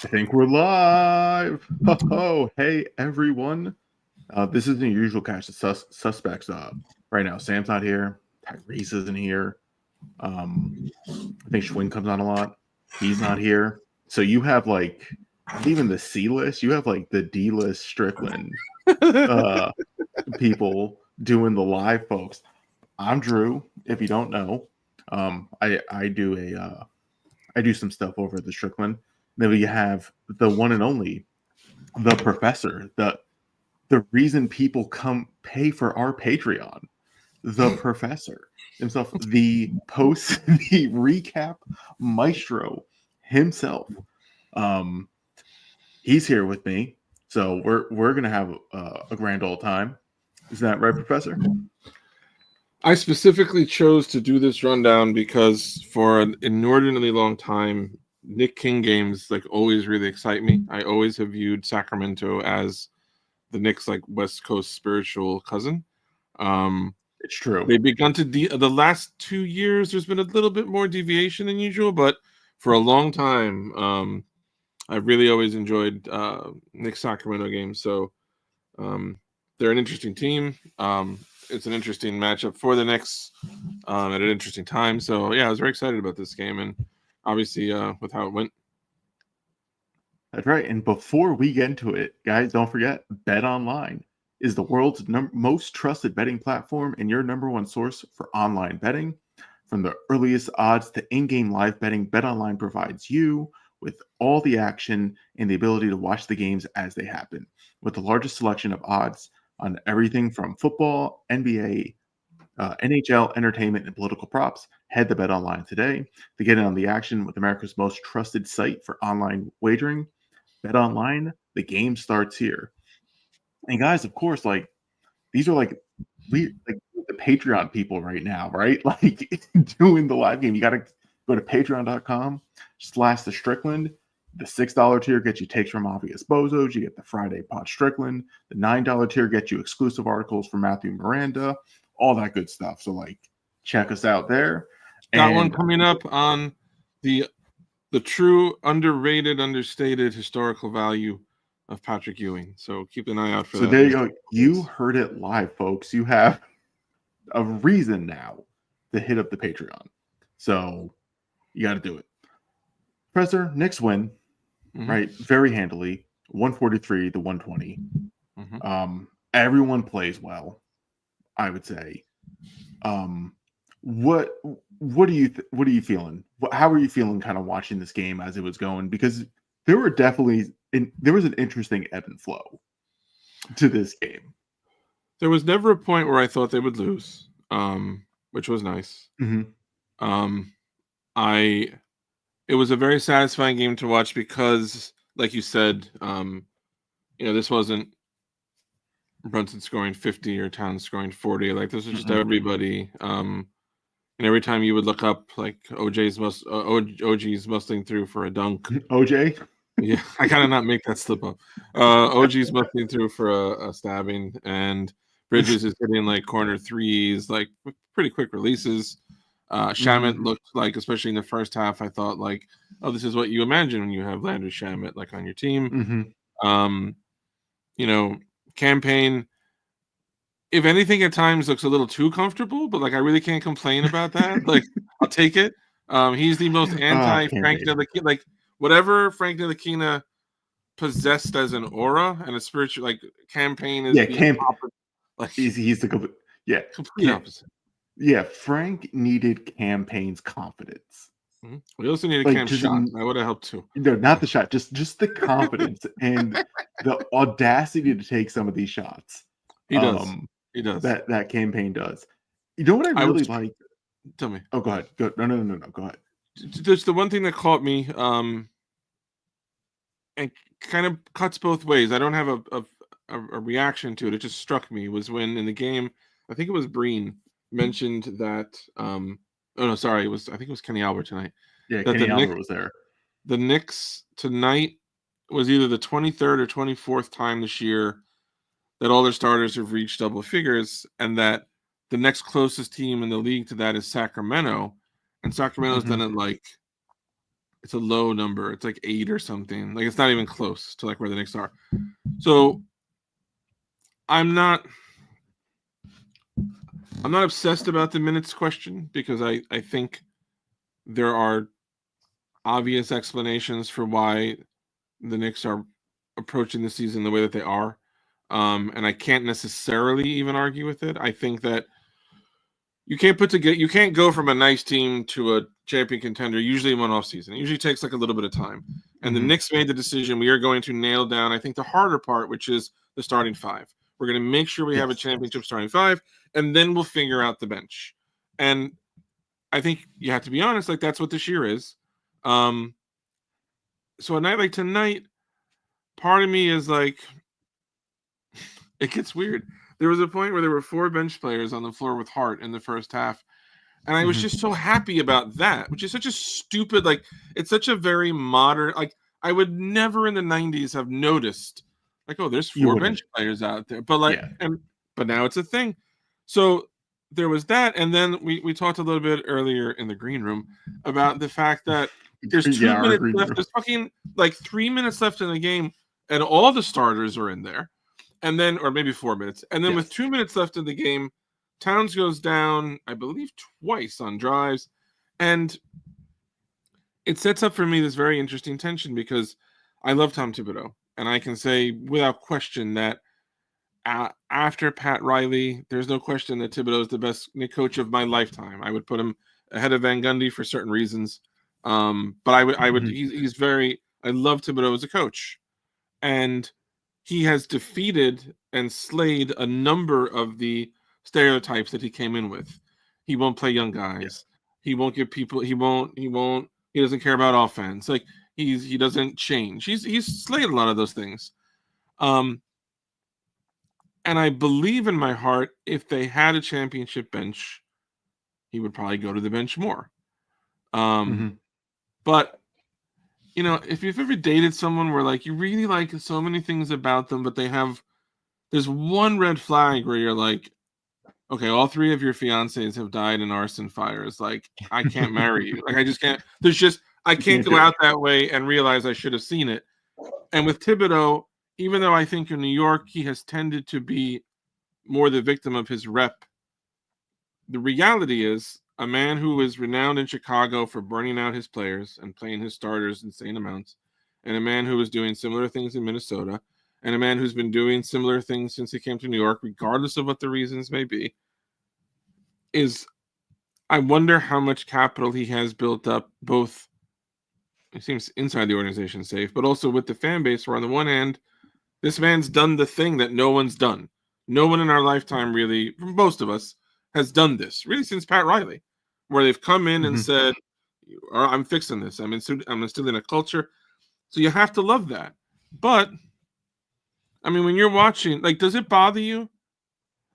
think we're live. Oh, hey everyone. This isn't your usual cast of suspects. Right now, Sam's not here. Tyrese isn't here. I think Schwinn comes on a lot. He's not here. So you have like even the C list. You have like the D list Strickland people doing the live folks. I'm Drew. If you don't know, I do some stuff over at the Strickland. Then we have the one and only, the professor, the reason people come pay for our Patreon, the professor himself, the recap maestro himself. He's here with me, so we're gonna have a grand old time. Is that right, Professor? I specifically chose to do this rundown because for an inordinately long time, Knick King games like always really excite me. I always have viewed Sacramento as the Knicks like West Coast spiritual cousin. It's true. They've begun to the last 2 years. There's been a little bit more deviation than usual, but for a long time, I've really always enjoyed Knicks Sacramento games. So they're an interesting team. It's an interesting matchup for the Knicks at an interesting time. So yeah, I was very excited about this game, and obviously with how it went. That's right. And before we get into it, guys, don't forget, BetOnline is the world's most trusted betting platform and your number one source for online betting. From the earliest odds to in-game live betting, BetOnline provides you with all the action and the ability to watch the games as they happen. With the largest selection of odds on everything from football, NBA, NHL, entertainment, and political props, head to BetOnline today to get in on the action with America's most trusted site for online wagering. BetOnline, the game starts here. And guys, of course, like these are like the Patreon people right now, right? Like doing the live game. You got to go to patreon.com/the Strickland. The $6 tier gets you takes from obvious bozos. You get the Friday Pod Strickland. The $9 tier gets you exclusive articles from Matthew Miranda, all that good stuff. So like check us out there. Got one coming up on the true underrated, understated historical value of Patrick Ewing. So keep an eye out for that. So there you go. You heard it live, folks. You have a reason now to hit up the Patreon. So you got to do it. Professor, Knicks win, right? Very handily, 143 to 120. Everyone plays well, I would say. What are you feeling? How are you feeling kind of watching this game as it was going? Because there was an interesting ebb and flow to this game. There was never a point where I thought they would lose, which was nice. It was a very satisfying game to watch because, like you said, this wasn't Brunson scoring 50 or Towns scoring 40. Like this was just everybody. And every time you would look up, like OG's muscling through for a dunk. OJ? Yeah, I gotta not make that slip up. OG's muscling through for a stabbing, and Bridges is hitting like corner threes, like pretty quick releases. Shamet looked like, especially in the first half, I thought like, oh, this is what you imagine when you have Landry Shamet like on your team. Campaign, if anything, at times looks a little too comfortable, but like I really can't complain about that. Like I'll take it. He's the most anti-Frank Ntilikina, like whatever Frank Ntilikina possessed as an aura and a spiritual, like Campaign is he's the complete opposite. Yeah, Frank needed Campaign's confidence. We also needed Cam's shot. That would have helped too. No, not the shot, just the confidence and the audacity to take some of these shots. He does. He does. That Campaign does. You know what I really like? Tell me. Oh, go ahead. No. Go ahead. There's the one thing that caught me, and kind of cuts both ways. I don't have a reaction to it. It just struck me was when in the game, I think it was Breen mentioned that. I think it was Kenny Albert tonight. Yeah, Kenny Albert was there. The Knicks tonight was either the 23rd or 24th time this year that all their starters have reached double figures, and that the next closest team in the league to that is Sacramento, and Sacramento's done it like It's a low number. It's like 8 or something. Like it's not even close to like where the Knicks are. So I'm not obsessed about the minutes question because I think there are obvious explanations for why the Knicks are approaching the season the way that they are. And I can't necessarily even argue with it. I think that you can't go from a nice team to a champion contender usually in one off season. It usually takes like a little bit of time. And the Knicks made the decision. We are going to nail down, I think, the harder part, which is the starting five. We're going to make sure we have a championship starting five, and then we'll figure out the bench. And I think you have to be honest, like that's what this year is. So a night like tonight, part of me is like, it gets weird. There was a point where there were 4 bench players on the floor with Hart in the first half. And I was just so happy about that, which is such a stupid, like, it's such a very modern, like, I would never in the 90s have noticed, like, oh, there's 4 bench players out there. But, like, but now it's a thing. So there was that. And then we talked a little bit earlier in the green room about the fact that there's 2 minutes left. There's fucking, like, 3 minutes left in the game, and all the starters are in there. And then, or maybe 4 minutes. And then with 2 minutes left in the game, Towns goes down, I believe, twice on drives. And it sets up for me this very interesting tension because I love Tom Thibodeau. And I can say without question that after Pat Riley, there's no question that Thibodeau is the best coach of my lifetime. I would put him ahead of Van Gundy for certain reasons. But I would, he's very, I love Thibodeau as a coach. And he has defeated and slayed a number of the stereotypes that he came in with. He won't play young guys. He won't give people. He doesn't care about offense. Like he doesn't change. He's slayed a lot of those things. And I believe in my heart, if they had a championship bench, he would probably go to the bench more. But you know, if you've ever dated someone where like you really like so many things about them, but there's one red flag where you're like, okay, all 3 of your fiancés have died in arson fires. Like, I can't marry you. Like, I just can't. I can't go out that way and realize I should have seen it. And with Thibodeau, even though I think in New York he has tended to be more the victim of his rep, the reality is a man who is renowned in Chicago for burning out his players and playing his starters insane amounts, and a man who is doing similar things in Minnesota, and a man who's been doing similar things since he came to New York, regardless of what the reasons may be, I wonder how much capital he has built up, both, it seems, inside the organization safe, but also with the fan base, where on the one hand, this man's done the thing that no one's done. No one in our lifetime really, for most of us, has done this, really since Pat Riley, where they've come in and said, I'm fixing this. I'm instilling a culture. So you have to love that. But, I mean, when you're watching, like, does it bother you?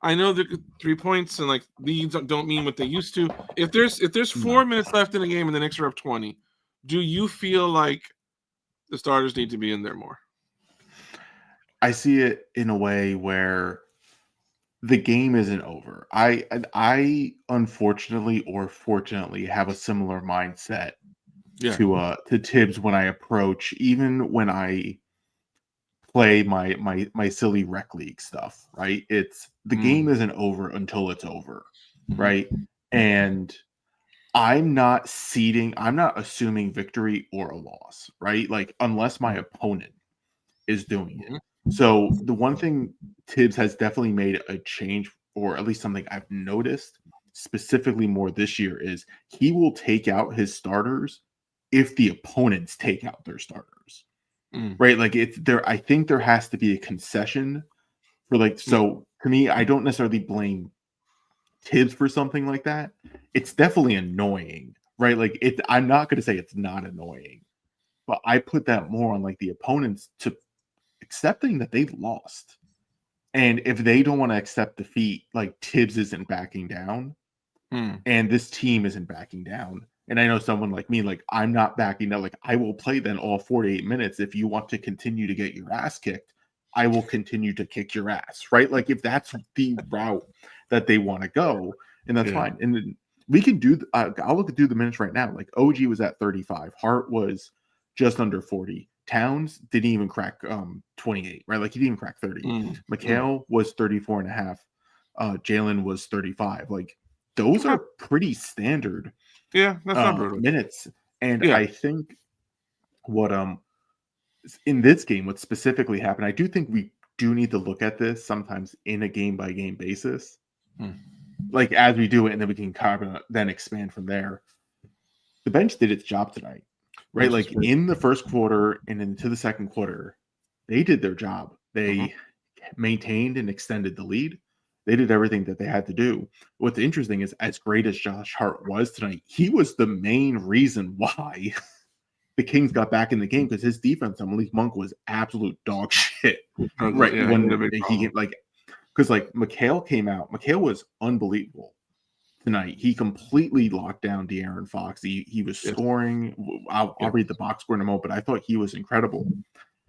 I know that 3 points and, like, leads don't mean what they used to. If there's 4 minutes left in the game and the Knicks are up 20, do you feel like the starters need to be in there more? I see it in a way where the game isn't over. I unfortunately or fortunately have a similar mindset to Tibbs when I approach, even when I play my silly rec league stuff, right? It's the game isn't over until it's over, right? And I'm not assuming victory or a loss, right? Like, unless my opponent is doing it. So the one thing Tibbs has definitely made a change, or at least something I've noticed specifically more this year, is he will take out his starters if the opponents take out their starters. Right? Like, it's there. I think there has to be a concession for, like, so to me, I don't necessarily blame Tibbs for something like that. It's definitely annoying, right? Like, I'm not going to say it's not annoying, but I put that more on, like, the opponents to accepting that they've lost. And if they don't want to accept defeat, like, Tibbs isn't backing down and this team isn't backing down. And I know someone like me, like, I'm not backing down. Like, I will play then all 48 minutes. If you want to continue to get your ass kicked, I will continue to kick your ass, right? Like, if that's the route that they want to go, and that's fine. And We can do. I'll look through the minutes right now. Like OG was at 35. Hart was just under 40. Towns didn't even crack 28. Right, like he didn't even crack 30. McHale was 34 and a half. Jaylen was 35. Like those are pretty standard. Yeah, that's not brutal. Minutes. And I think what in this game, what specifically happened, I do think we do need to look at this sometimes in a game by game basis. Like as we do it, and then we can kind of then expand from there. The bench did its job tonight, right? Like in the first quarter and into the second quarter, they did their job. They maintained and extended the lead. They did everything that they had to do. What's interesting is, as great as Josh Hart was tonight, he was the main reason why the Kings got back in the game, because his defense on Malik Monk was absolute dog shit. Right. Yeah, when he like, because like McHale came out, McHale was unbelievable tonight. He completely locked down DeAaron Fox. He was scoring. I'll read the box score in a moment, but I thought he was incredible.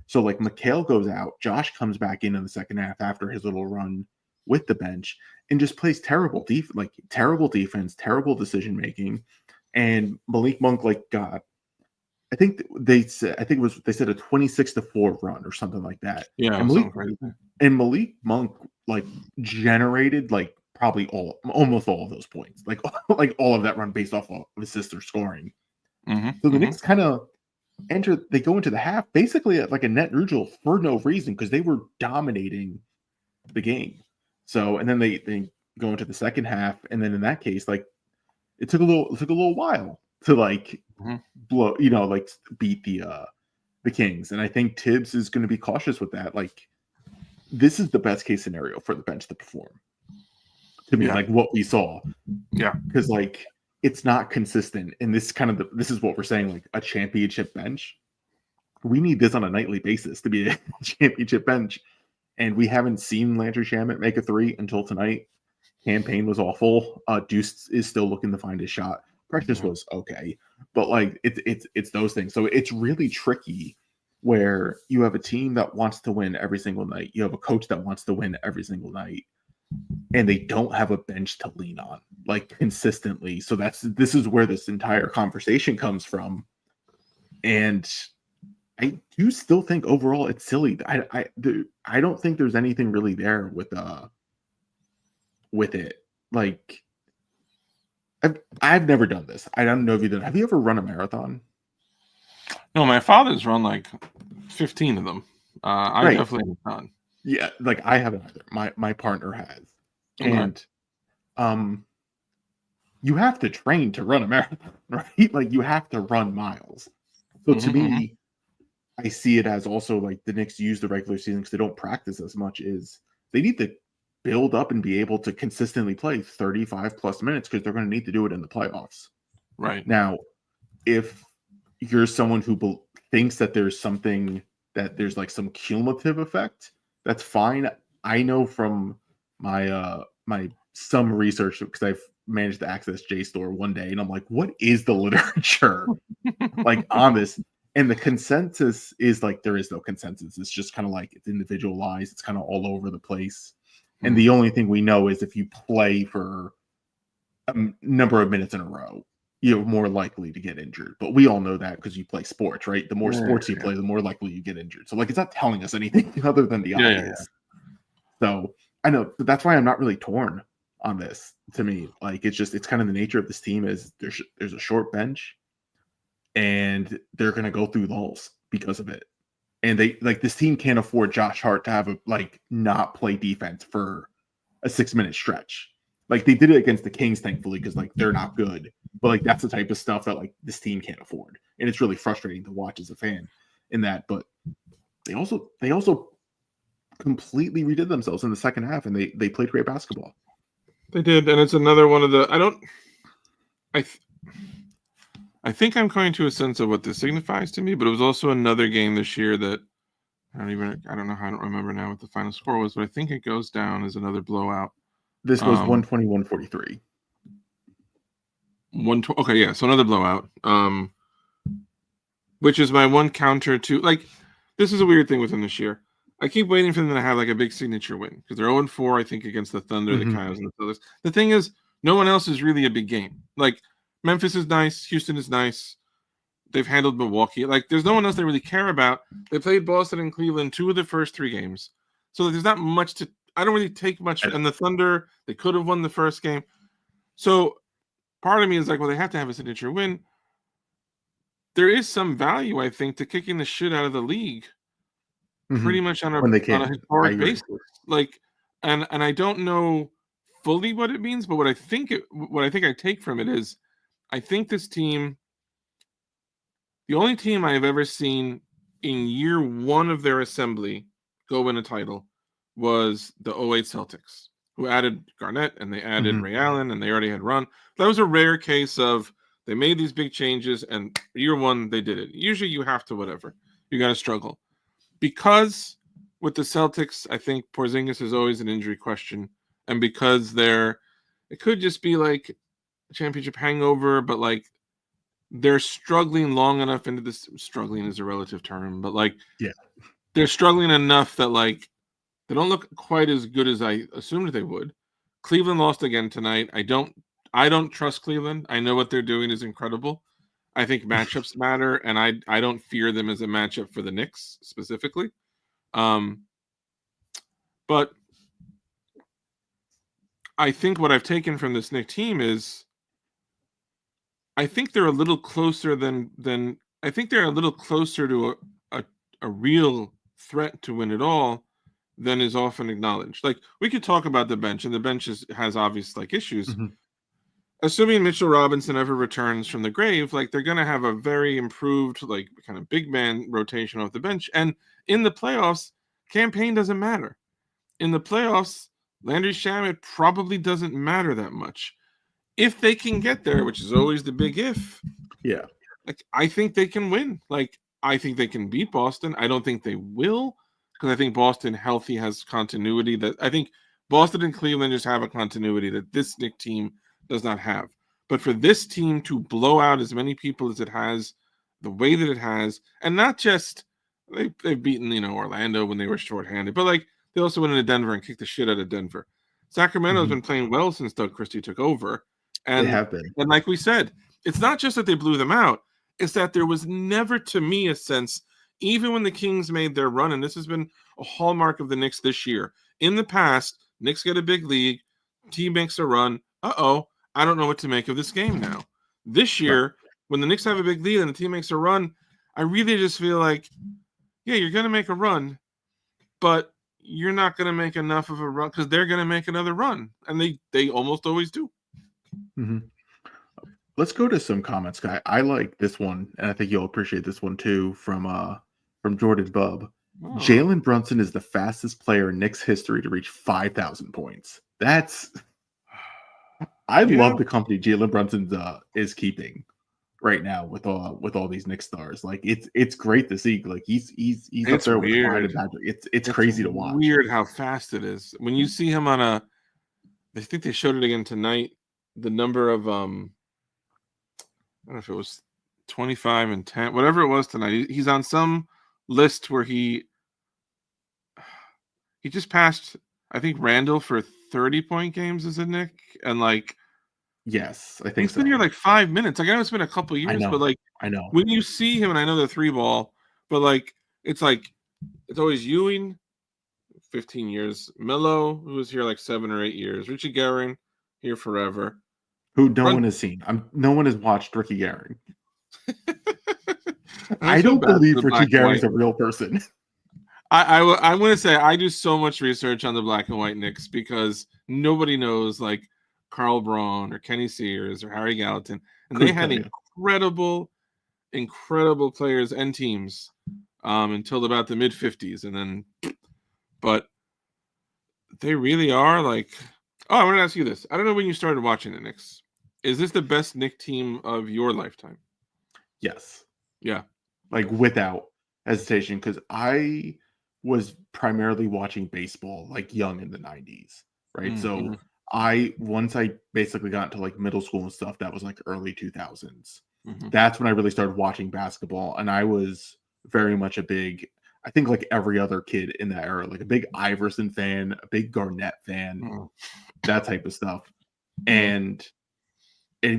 So like McHale goes out, Josh comes back in the second half after his little run with the bench and just plays terrible defense, terrible decision making. And Malik Monk got, I think they said a 26-4 run or something like that. Yeah, and Malik Monk generated probably almost all of those points, like all of that run based off of his sister scoring. So the Knicks kind of they go into the half basically at a net neutral for no reason, because they were dominating the game. So and then they go into the second half, and then in that case, it took a little while to blow, beat the Kings. And I think Tibbs is going to be cautious with that. This is the best case scenario for the bench to perform. To me, what we saw. Yeah. Because it's not consistent. And this this is what we're saying, a championship bench. We need this on a nightly basis to be a championship bench. And we haven't seen Landry Shamet make a three until tonight. Campaign was awful. Deuce is still looking to find his shot. Precious was okay, but it's those things. So it's really tricky where you have a team that wants to win every single night. You have a coach that wants to win every single night, and they don't have a bench to lean on consistently. So this is where this entire conversation comes from. And I do still think overall it's silly. I don't think there's anything really there with it. I've never done this. I don't know if you did. Have you ever run a marathon? No, my father's run 15 of them. I definitely have not. Yeah, I haven't either. My partner has. And you have to train to run a marathon, right? You have to run miles. So to me, I see it as also the Knicks use the regular season because they don't practice as much, is they need to build up and be able to consistently play 35 plus minutes, because they're going to need to do it in the playoffs. Right. Now, if you're someone who thinks that there's something, that there's some cumulative effect, that's fine. I know from my some research, because I've managed to access JSTOR one day, and I'm like, what is the literature on this? And the consensus is there is no consensus. It's just kind of it's individualized. It's kind of all over the place. And the only thing we know is if you play for a number of minutes in a row, you're more likely to get injured. But we all know that because you play sports, right? The more sports you play, the more likely you get injured. So it's not telling us anything other than the obvious. So I know, but that's why I'm not really torn on this. To me, it's kind of the nature of this team is there's a short bench, and they're going to go through lulls because of it. And they this team can't afford Josh Hart to have not play defense for a 6-minute stretch. They did it against the Kings, thankfully, because they're not good. But that's the type of stuff that this team can't afford. And it's really frustrating to watch as a fan in that. But they also completely redid themselves in the second half, and they played great basketball. They did, and it's another one of the I think I'm coming to a sense of what this signifies to me, but it was also another game this year that I don't remember now what the final score was, but I think it goes down as another blowout. This was 120-143. Okay, yeah, so another blowout. Which is my one counter to this is a weird thing with them this year. I keep waiting for them to have a big signature win, because they're 0-4, I think, against the Thunder, the Coyotes, and the Phillies. The thing is, No one else is really a big game. Like Memphis is nice, Houston is nice. They've handled Milwaukee. Like there's no one else they really care about. They played Boston and Cleveland 2 of the first 3 games. So there's not much to I don't really take much. And the Thunder, they could have won the first game. So part of me is like, well, they have to have a signature win. There is some value, I think, to kicking the shit out of the league pretty much on a historic basis. Like, and I don't know fully what it means, but what I think I take from it is I think this team, the only team I have ever seen in year 1 of their assembly go win a title was the 08 Celtics, who added Garnett and they added Ray Allen and they already had Run. That was a rare case of they made these big changes and year 1 they did it. Usually you have to whatever. You got to struggle. Because with the Celtics, I think Porzingis is always an injury question. And because it could just be like a championship hangover, but like they're struggling long enough into this. Struggling is a relative term, but like, they're struggling enough that like they don't look quite as good as I assumed they would. Cleveland lost again tonight. I don't trust Cleveland. I know what they're doing is incredible. I think matchups matter, and I don't fear them as a matchup for the Knicks specifically. But I think what I've taken from this Knicks team is I think they're a little closer than I think they're a little closer to a real threat to win it all than is often acknowledged. Like we could talk about the bench, and the bench has obvious like issues. Assuming Mitchell Robinson ever returns from the grave, like they're going to have a very improved, like kind of big man rotation off the bench. And in the playoffs, campaign doesn't matter. In the playoffs, Landry Shamet probably doesn't matter that much. If they can get there, which is always the big if. Yeah. Like I think they can win. Like I think they can beat Boston. I don't think they will because I think Boston healthy has continuity that I think Boston and Cleveland just have a continuity that this Knicks team does not have. But for this team to blow out as many people as it has, the way that it has, and not just they've beaten Orlando when they were shorthanded, but like they also went into Denver and kicked the shit out of Denver. Sacramento's been playing well since Doug Christie took over, and they have been. And like we said, it's not just that they blew them out; it's that there was never, to me, a sense, even when the Kings made their run, and this has been a hallmark of the Knicks this year. In the past, Knicks get a big lead, team makes a run. I don't know what to make of this game now. This year, when the Knicks have a big lead and the team makes a run, I really just feel like, yeah, you're going to make a run, but you're not going to make enough of a run because they're going to make another run, and they almost always do. Let's go to some comments, guy. I like this one, and I think you'll appreciate this one too from Jordan Bub. Jaylen Brunson is the fastest player in Knicks history to reach 5,000 points. I love the company Jaylen Brunson is keeping right now with all these Knicks stars. Like it's great to see. Like he's up there with Clyde and Patrick. It's crazy to watch. Weird how fast it is when you see him on I think they showed it again tonight. The number of I don't know if it was 25 and 10, whatever it was tonight. He's on some list where he just passed, I think, Randall for 30-point games as a Knick, and like, yes, I think he's been here like 5 minutes. Like I know it's been a couple years, but like, I know when you see him, and I know the 3-ball, but like it's always Ewing, 15 years, Melo, who was here like 7 or 8 years, Richie Garen here forever, who no one has seen. No one has watched Ricky Garen. I don't believe Richie Garen's a real person. I'm going to say I do so much research on the black and white Knicks because nobody knows like Carl Braun or Kenny Sears or Harry Gallatin. And they had incredible players and teams until about the mid-50s. And then, but they really are like, I want to ask you this. I don't know when you started watching the Knicks. Is this the best Knicks team of your lifetime? Yes. Yeah. Like without hesitation, because I was primarily watching baseball like young in the 90s, right? So once I basically got into like middle school and stuff, that was like early 2000s. That's when I really started watching basketball, and I was very much a big, I think like every other kid in that era, like a big Iverson fan, a big Garnett fan, that type of stuff. And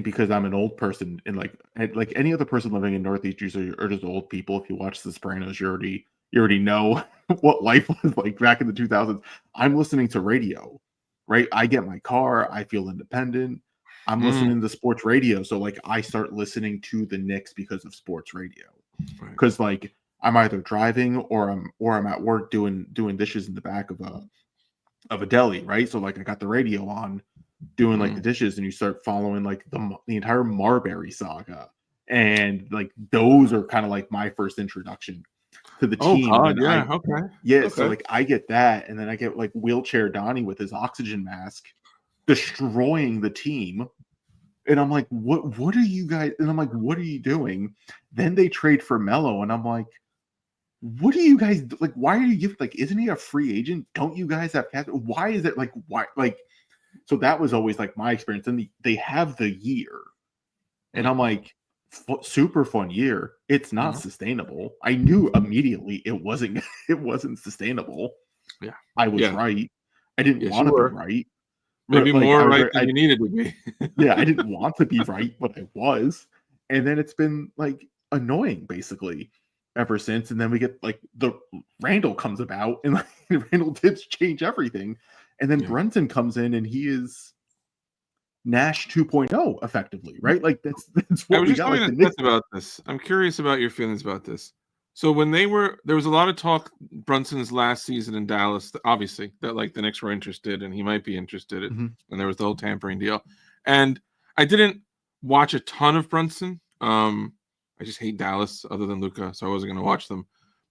because I'm an old person, and like any other person living in Northeast usually are just old people. If you watch The Sopranos, you already know what life was like back in the 2000s. I'm listening to radio, right? I get my car, I feel independent. I'm listening to sports radio, so like I start listening to the Knicks because of sports radio. Because like I'm either driving or I'm at work doing dishes in the back of a deli, right? So like I got the radio on, doing like the dishes, and you start following like the entire Marbury saga, and like those are kind of like my first introduction to the team. God, and okay. So like I get that, and then I get like Wheelchair Donnie with his oxygen mask destroying the team, and I'm like, what are you guys? And I'm like, what are you doing? Then they trade for Melo, and I'm like, what do you guys like? Why are you giving, like, isn't he a free agent? Don't you guys have cap? Why is it like, why like? So that was always like my experience. And they have the year, and I'm like, super fun year. It's not sustainable. I knew immediately it wasn't sustainable. Yeah, I was right. I didn't want to be right. Maybe like, more right than you needed to be. Yeah, I didn't want to be right, but I was. And then it's been like annoying basically ever since. And then we get like the Randall comes about, and like, Randall did change everything. And then Brunson comes in, and he is Nash 2.0 effectively, right? Like that's what we got. Like, about this. I'm curious about your feelings about this. So when there was a lot of talk Brunson's last season in Dallas, obviously, that like the Knicks were interested and he might be interested, and there was the whole tampering deal. And I didn't watch a ton of Brunson. I just hate Dallas other than Luka, so I wasn't going to watch them.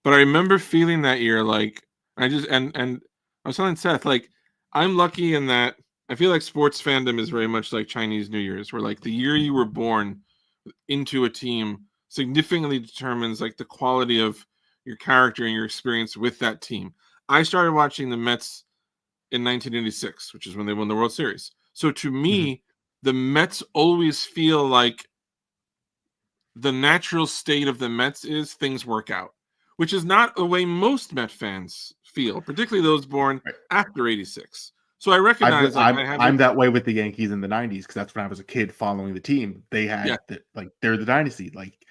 But I remember feeling that year like I was telling Seth, like, I'm lucky in that I feel like sports fandom is very much like Chinese New Year's, where like the year you were born into a team significantly determines like the quality of your character and your experience with that team. I started watching the Mets in 1986, which is when they won the World Series. So to me, the Mets always feel like the natural state of the Mets is things work out, which is not the way most Met fans feel, particularly those born after 86. So I recognize I'm that way with the Yankees in the 90s, because that's when I was a kid following the team. They had like they're the dynasty. Like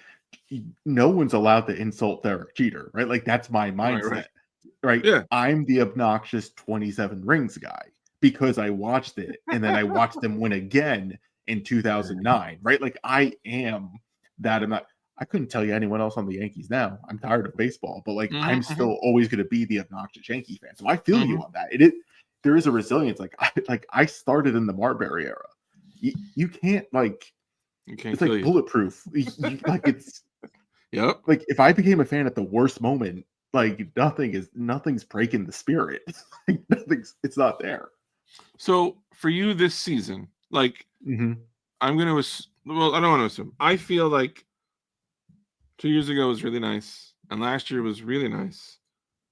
no one's allowed to insult Derek Jeter, right? Like that's my mindset, right? Yeah. I'm the obnoxious 27 rings guy because I watched it, and then I watched them win again in 2009, right? Like I am that. I couldn't tell you anyone else on the Yankees now. I'm tired of baseball, but like I'm still always going to be the obnoxious Yankee fan. So I feel you on that. There is a resilience. Like I started in the Marbury era. You can't like, it's like bulletproof. Like it's like if I became a fan at the worst moment, like nothing's breaking the spirit. Like it's not there. So for you this season, like I'm gonna I don't want to assume. I feel like 2 years ago was really nice, and last year was really nice.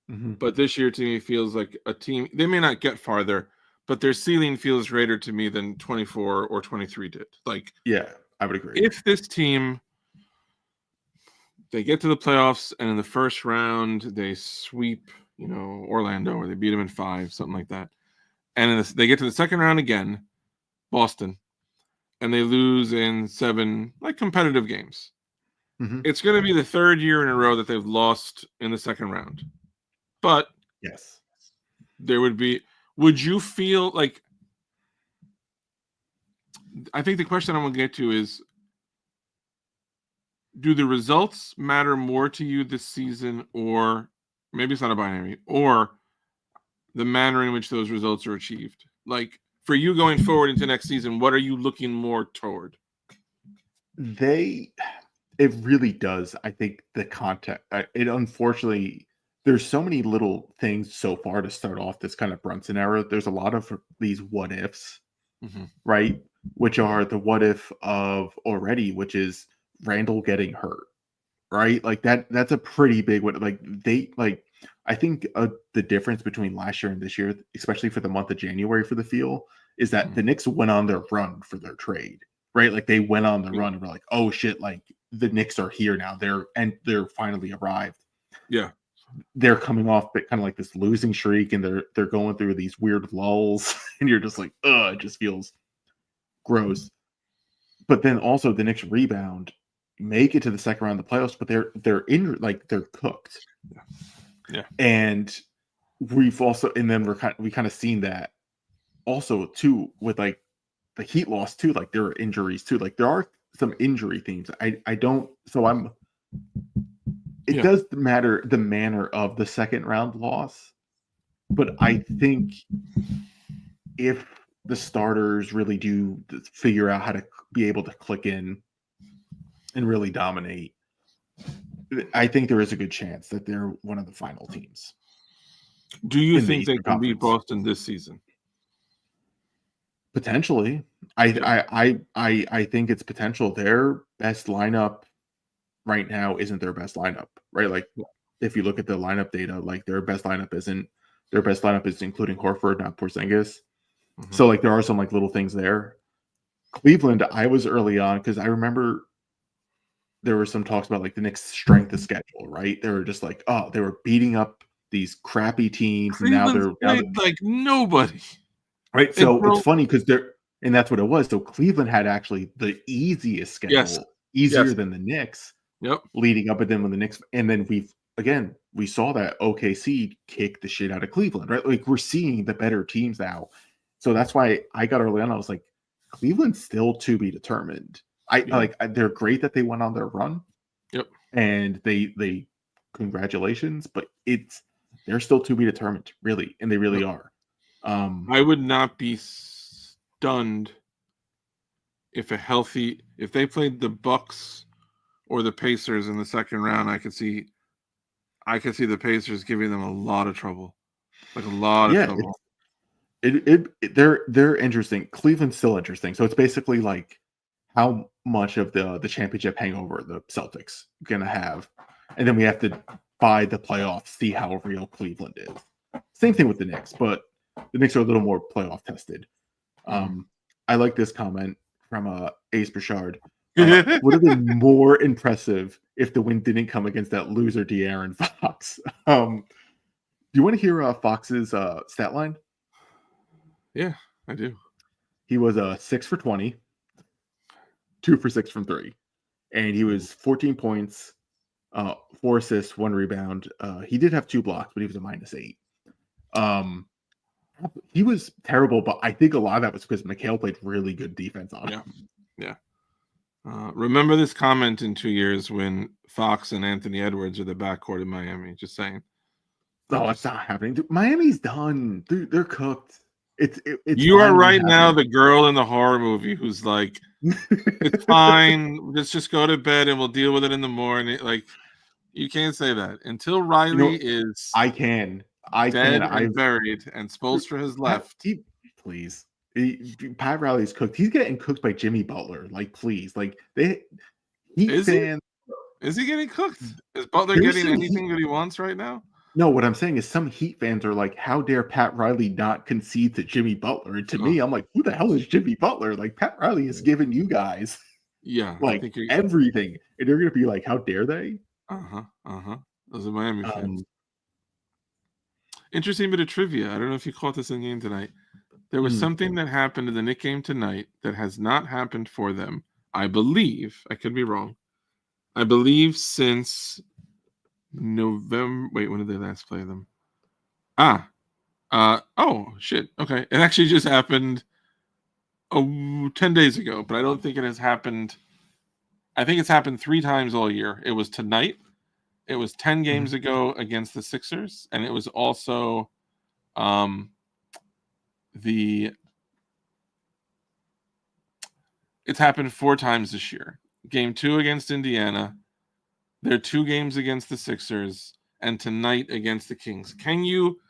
But this year to me feels like a team. They may not get farther, but their ceiling feels greater to me than 24 or 23 did. Like, yeah, I would agree. If this team, they get to the playoffs and in the first round they sweep, Orlando, or they beat them in 5, something like that, and they get to the second round again, Boston, and they lose in 7 like competitive games. It's going to be the 3rd year in a row that they've lost in the second round. But yes, would you feel like, I think the question I want to get to is, do the results matter more to you this season, or maybe it's not a binary, or the manner in which those results are achieved? Like for you going forward into next season, what are you looking more toward? It really does. I think the context, unfortunately, there's so many little things so far to start off this kind of Brunson era. There's a lot of these what ifs, right? Which are the what if of already, which is Randall getting hurt, right? Like that's a pretty big one. I think the difference between last year and this year, especially for the month of January for the feel, is that the Knicks went on their run for their trade, right? Like they went on the run and were like, oh shit, like the Knicks are here now. They're finally arrived. Yeah. They're coming off kind of like this losing streak, and they're going through these weird lulls, and you're just like, it just feels grows. But then also the Knicks rebound, make it to the second round of the playoffs, but they're in like they're cooked. Yeah. And we've also we kind of seen that also too with like the Heat loss too. Like there are injuries too. Like there are some injury themes. I don't. So I'm. It does matter the manner of the second round loss, but I think if the starters really do figure out how to be able to click in and really dominate, I think there is a good chance that they're one of the final teams. Do you think they can beat Boston this season? Potentially. I think it's potential. Their best lineup right now isn't their best lineup, right? Like if you look at the lineup data, like their best lineup is including Horford, not Porzingis. Mm-hmm. So like there are some like little things there. Cleveland, I was early on because I remember there were some talks about like the Knicks' strength of schedule, right? They were just like, oh, they were beating up these crappy teams, Cleveland's and now they're like nobody. Right. So it's funny because and that's what it was. So Cleveland had actually the easiest schedule, easier than the Knicks. Yep. Leading up, and then when the Knicks, and then we saw that OKC kick the shit out of Cleveland, right? Like we're seeing the better teams now. So that's why I got early on. I was like, Cleveland's still to be determined. They're great that they went on their run. Yep. And they congratulations, but they're still to be determined, really, and they really are. I would not be stunned if they played the Bucks or the Pacers in the second round. I could see the Pacers giving them a lot of trouble, like a lot of trouble. They're interesting. Cleveland's still interesting. So it's basically like how much of the championship hangover the Celtics gonna have, and then we have to buy the playoffs, see how real Cleveland is. Same thing with the Knicks, but the Knicks are a little more playoff tested. I like this comment from Ace Bouchard. Would have been more impressive if the win didn't come against that loser DeAaron Fox. Do you want to hear Fox's stat line? Yeah, I do. He was 6 for 20, 2 for 6 from 3, and he was 14 points, 4 assists, 1 rebound. He did have 2 blocks, but he was a -8. He was terrible, but I think a lot of that was because Mikal played really good defense on him. Yeah. Remember this comment in 2 years when Fox and Anthony Edwards are the backcourt in Miami. Just saying. No, it's not happening. Dude, Miami's done. Dude, they're cooked. It's you are right happening. Now the girl in the horror movie who's like, it's fine. Let's just go to bed and we'll deal with it in the morning. Like, you can't say that until Riley is. I can. Dead and buried, and Spoelstra has left. Please. Pat Riley's cooked. He's getting cooked by Jimmy Butler. Like, please. Like, is he getting cooked? Is Butler getting anything that he wants right now? No, what I'm saying is some Heat fans are like, how dare Pat Riley not concede to Jimmy Butler? And to me, I'm like, who the hell is Jimmy Butler? Like, Pat Riley has given you guys like everything. And you're going to be like, how dare they? Those are Miami fans. Interesting bit of trivia. I don't know if you caught this in the game tonight. There was something that happened in the Knicks game tonight that has not happened for them. I believe, I could be wrong. I believe since November. Wait, when did they last play them? Oh, shit. Okay. It actually just happened 10 days ago, but I don't think it has happened. I think it's happened 3 times all year. It was tonight. It was 10 games ago against the Sixers, and it was also it's happened 4 times this year. Game 2 against Indiana. There are 2 games against the Sixers, and tonight against the Kings. Can you,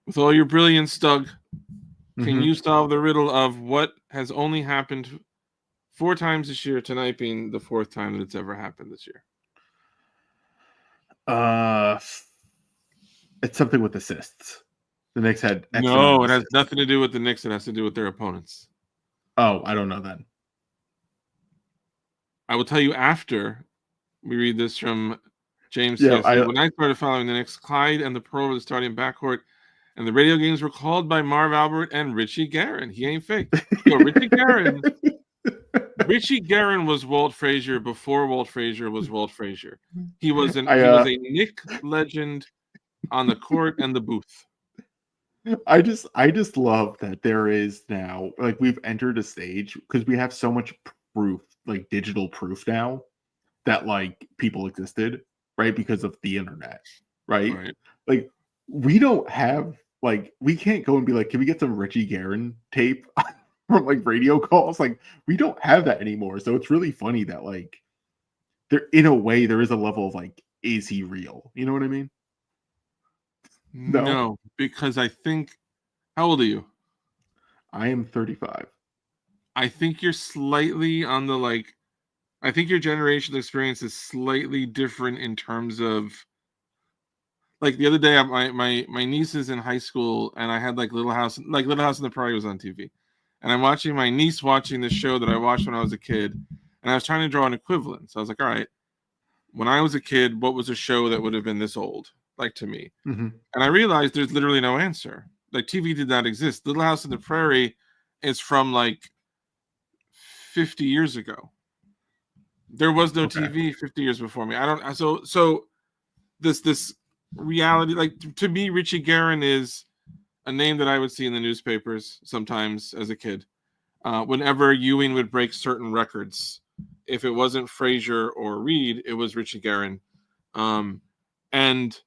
with all your brilliance, Doug, can you solve the riddle of what has only happened 4 times this year, tonight being the 4th time that it's ever happened this year? It's something with assists. The Knicks had no, it has nothing to do with the Knicks. It has to do with their opponents. Oh, I don't know then. I will tell you after we read this from James. When I started following the Knicks, Clyde and the Pearl were the starting backcourt, and the radio games were called by Marv Albert and Richie Garen. He ain't fake. So Richie Garen was Walt Frazier before Walt Frazier was Walt Frazier. He was a Knick legend on the court and the booth. I just love that there is now, like, we've entered a stage because we have so much proof, like digital proof now, that like people existed, right? Because of the internet, right? Like, we don't have, like, we can't go and be like, can we get some Richie Garen tape from like radio calls? Like, we don't have that anymore. So it's really funny that, like, there, in a way, there is a level of like, is he real? You know what I mean? No, because I think, how old are you? I am 35. I think you're slightly on the, like, I think your generational experience is slightly different in terms of, like, the other day, my niece is in high school, and I had like Little House on the Prairie was on TV, and I'm watching my niece watching the show that I watched when I was a kid, and I was trying to draw an equivalent. So I was like, all right, when I was a kid, what was a show that would have been this old, like, to me? Mm-hmm. And I realized there's literally no answer. Like, TV did not exist. Little House on the Prairie is from like 50 years ago. There was no TV 50 years before me. I don't. So this reality, like, to me, Richie Garen is a name that I would see in the newspapers sometimes as a kid. Whenever Ewing would break certain records, if it wasn't Frazier or Reed, it was Richie Garen. And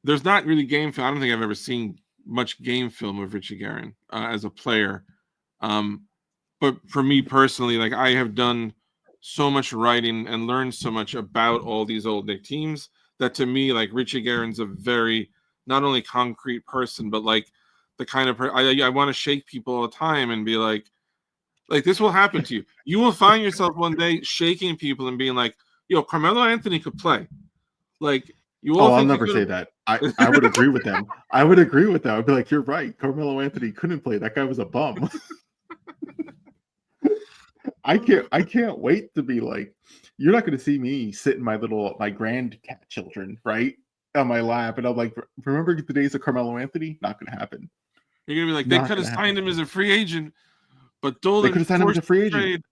there's not really game film. I don't think I've ever seen much game film of Richie Garen as a player. But for me personally, like, I have done so much writing and learned so much about all these old Knicks teams that, to me, like, Richie Garen's a very, not only concrete person, but like the kind of I want to shake people all the time and be like this will happen to you. You will find yourself one day shaking people and being like, yo, Carmelo Anthony could play. Like, you all I'll never say that. I would agree with them. I would agree with that. I'd be like, you're right. Carmelo Anthony couldn't play. That guy was a bum. I can't wait to be like, you're not going to see me sit in my grandcat children, right, on my lap, and I'm like, remember the days of Carmelo Anthony? Not going to happen. You're going to be like, they could have signed him as a free agent, but Dolan, they could have signed him as a free agent.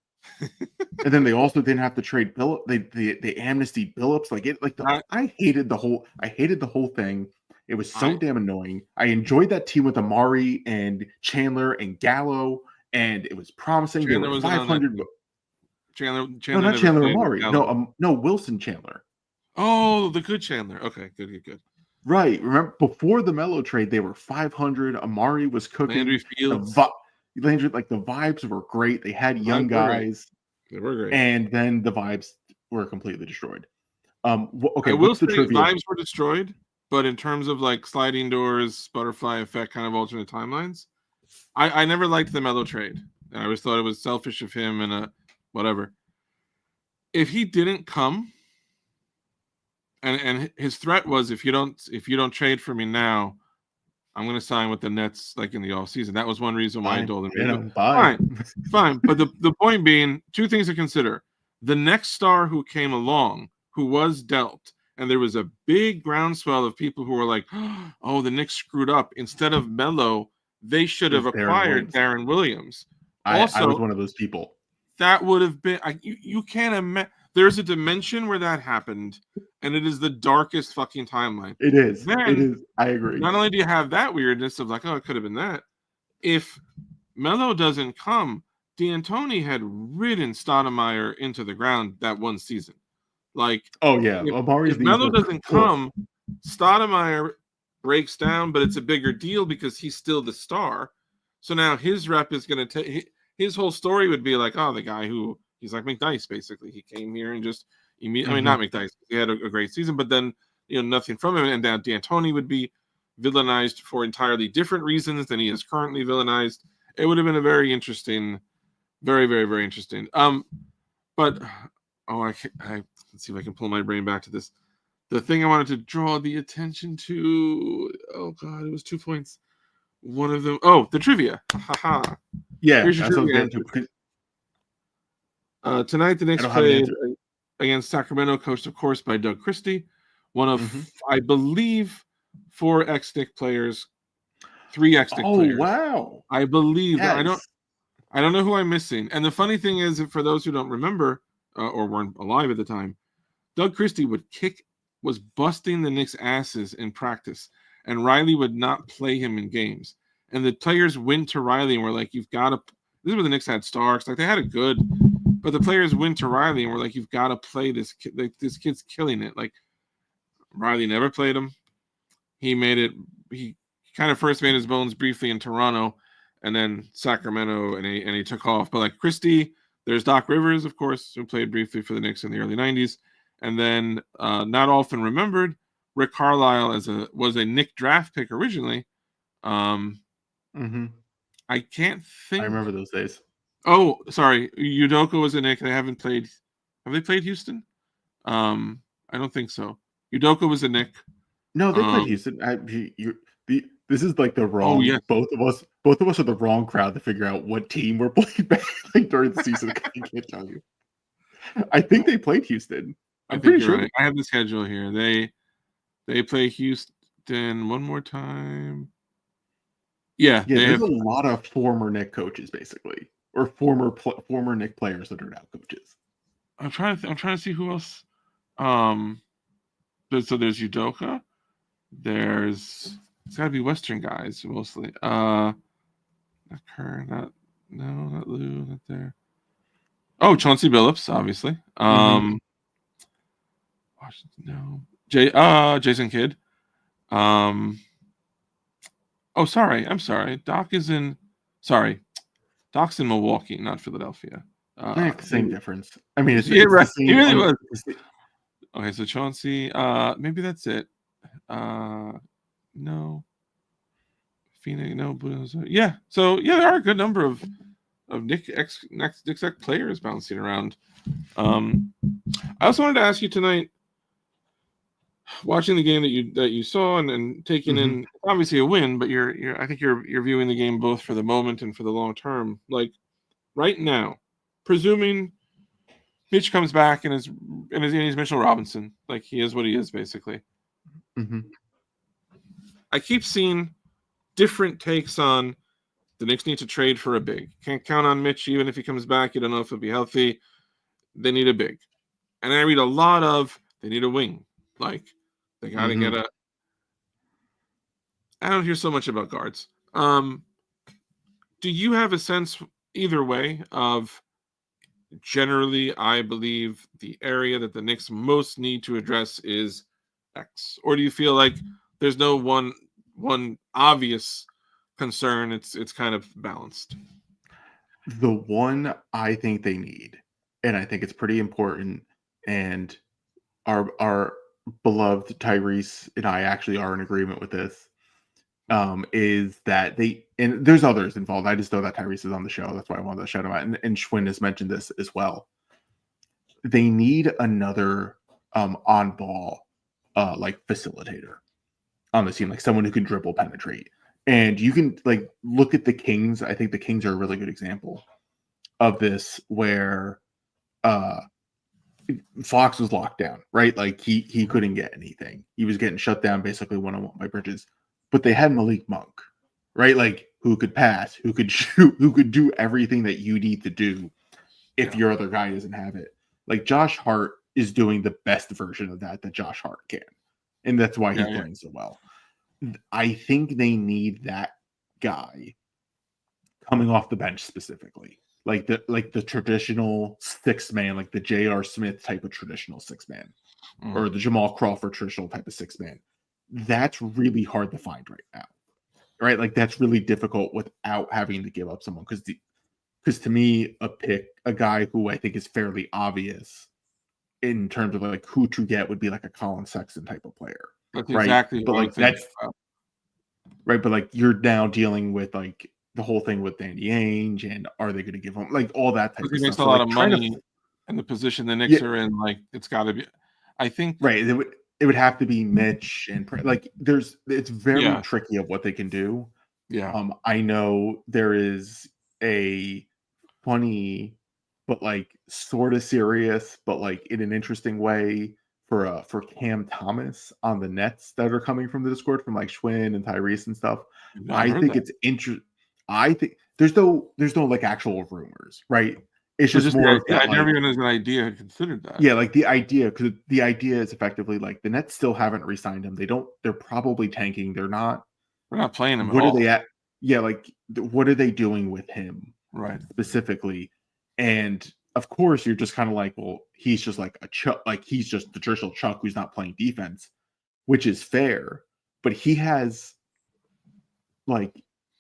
And then they also didn't have to trade Billups. They amnesty Billups. I hated the whole thing. It was so damn annoying. I enjoyed that team with Amari and Chandler and Gallo. And it was promising. They were 500. Chandler. No, not Chandler Amari. No, Wilson Chandler. Oh, the good Chandler. Okay, good. Right. Remember, before the Melo trade, they were 500. Amari was cooking. Landry Fields. Landry, like, the vibes were great. They had young guys. They were great. And then the vibes were completely destroyed. Okay, I will say vibes were destroyed, but in terms of like sliding doors, butterfly effect, kind of alternate timelines, I never liked the Melo trade. I always thought it was selfish of him and whatever. If he didn't come, and his threat was, if you don't trade for me now, I'm going to sign with the Nets like in the offseason. That was one reason why I told him. Fine. But the point being, two things to consider. The next star who came along, who was dealt, and there was a big groundswell of people who were like, oh, the Knicks screwed up. Instead of Melo, they should have acquired De'Aaron Williams. I was one of those people. That would have been, you can't imagine. There's a dimension where that happened, and it is the darkest fucking timeline. It is. I agree. Not only do you have that weirdness of like, oh, it could have been that. If Melo doesn't come, D'Antoni had ridden Stoudemire into the ground that one season. Like, oh yeah, if Melo doesn't come, Stoudemire breaks down, but it's a bigger deal because he's still the star. So now his rep is going to take his whole story would be like, oh, the guy who he's like McDyess, basically. He came here and just immediately, I mean, not McDyess. He had a great season, but then, nothing from him. And now D'Antoni would be villainized for entirely different reasons than he is currently villainized. It would have been a very interesting, very, very, very interesting. But let's see if I can pull my brain back to this. The thing I wanted to draw the attention to, oh God, it was 2 points. One of them, the trivia. Haha. Yeah, here's your trivia. Tonight, the Knicks played against Sacramento, coached, of course, by Doug Christie, one of, I believe, 4 ex-Knicks players 3 ex-Knicks Oh players. wow! I believe. Yes. I don't know who I'm missing. And the funny thing is, for those who don't remember or weren't alive at the time, Doug Christie was busting the Knicks' asses in practice, and Riley would not play him in games. And the players went to Riley and were like, "You've got to." This is where the Knicks had Starks, like they had it good, but the players went to Riley and were like, "You've got to play this kid. Like, this kid's killing it." Like Riley never played him. He kind of first made his bones briefly in Toronto, and then Sacramento, and he took off. But like Christie, there's Doc Rivers, of course, who played briefly for the Knicks in the early '90s, and then not often remembered, Rick Carlisle was a Knick draft pick originally. I can't think. I remember those days. Oh, sorry, Udoka was a Knick. They haven't played. Have they played Houston? I don't think so. Udoka was a Knick. No, they played Houston. This is like the wrong. Oh, yes. Both of us are the wrong crowd to figure out what team we're playing back like during the season. I can't tell you. I think they played Houston. I'm pretty sure. Right. I have the schedule here. They play Houston one more time. Yeah, there's a lot of former Knick coaches, basically, or former Knick players that are now coaches. I'm trying to see who else. So there's Udoka. It's got to be Western guys mostly. Not Kerr, not Lou, not there. Oh, Chauncey Billups, obviously. Washington, no. Jason Kidd. Oh, sorry. I'm sorry. Doc's in Milwaukee, not Philadelphia. Same difference. I mean, it's right. The same, He really was. Okay, so Chauncey. Maybe that's it. No. Phoenix, no. Yeah. So yeah, there are a good number of Knicks players bouncing around. I also wanted to ask you tonight, watching the game that you saw and taking in obviously a win, but I think you're viewing the game both for the moment and for the long term. Like right now, presuming Mitch comes back and he's Mitchell Robinson, like he is what he is basically. I keep seeing different takes on the Knicks need to trade for a big. Can't count on Mitch even if he comes back. You don't know if he'll be healthy. They need a big. And I read a lot of they need a wing. Like they got to get a. I don't hear so much about guards. Do you have a sense either way of generally, I believe the area that the Knicks most need to address is X? Or do you feel like there's no one obvious concern? It's kind of balanced. The one I think they need, and I think it's pretty important, and our beloved Tyrese and I actually are in agreement with this, is that and there's others involved. I just know that Tyrese is on the show. That's why I wanted to shout him out. And Schwinn has mentioned this as well. They need another on ball like facilitator on the team, like someone who can dribble penetrate. And you can like look at the Kings. I think the Kings are a really good example of this, where Fox was locked down, right? Like he couldn't get anything. He was getting shut down basically one-on-one by Bridges. But they had Malik Monk, right? Like who could pass, who could shoot, who could do everything that you need to do if your other guy doesn't have it. Like Josh Hart is doing the best version of that Josh Hart can. And that's why he's playing so well. I think they need that guy coming off the bench specifically. Like the traditional six man, like the J.R. Smith type of traditional six man, or the Jamal Crawford traditional type of six man. That's really hard to find right now, right? Like that's really difficult without having to give up someone. Because to me, a guy who I think is fairly obvious in terms of like who to get would be like a Colin Sexton type of player. That's right? exactly. But like that's right. But like you're now dealing with like the whole thing with Danny Ainge, and are they going to give him like all that type of stuff? He makes a lot of money in the position the Knicks are in. Like it's got to be. I think right. It would have to be Mitch, and like it's very tricky of what they can do. Yeah. I know there is a funny but like sort of serious but like in an interesting way for Cam Thomas on the Nets that are coming from the Discord from like Schwinn and Tyrese and stuff. I've not I heard think that. it's interesting. I think there's no like actual rumors, right? It's It's just just more of I that, never like, even as an idea had considered that. yeah, like the idea, because the idea is effectively like the Nets still haven't re-signed him. They're probably tanking. They're not. We're not playing him at What are they all. at? Yeah, like what are they doing with him Right. specifically? And of course, you're just kind of like, well, he's just like a Chuck, like he's just the traditional Chuck who's not playing defense, which is fair. But he has like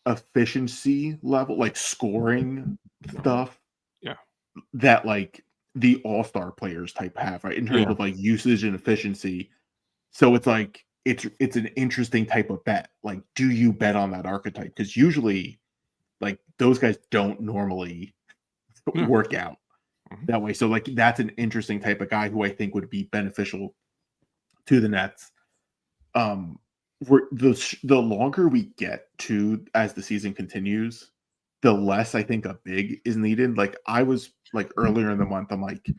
efficiency level, like scoring stuff Yeah. that like the all-star players type have, right? In terms Yeah. of like usage and efficiency. So it's like it's an interesting type of bet. Like, do you bet on that archetype? Because usually like those guys don't normally Yeah. work out Mhm. that way. So like that's an interesting type of guy who I think would be beneficial to the Nets. We're the longer we get to as the season continues, the less I think a big is needed. Like I was like earlier in the month, I'm like,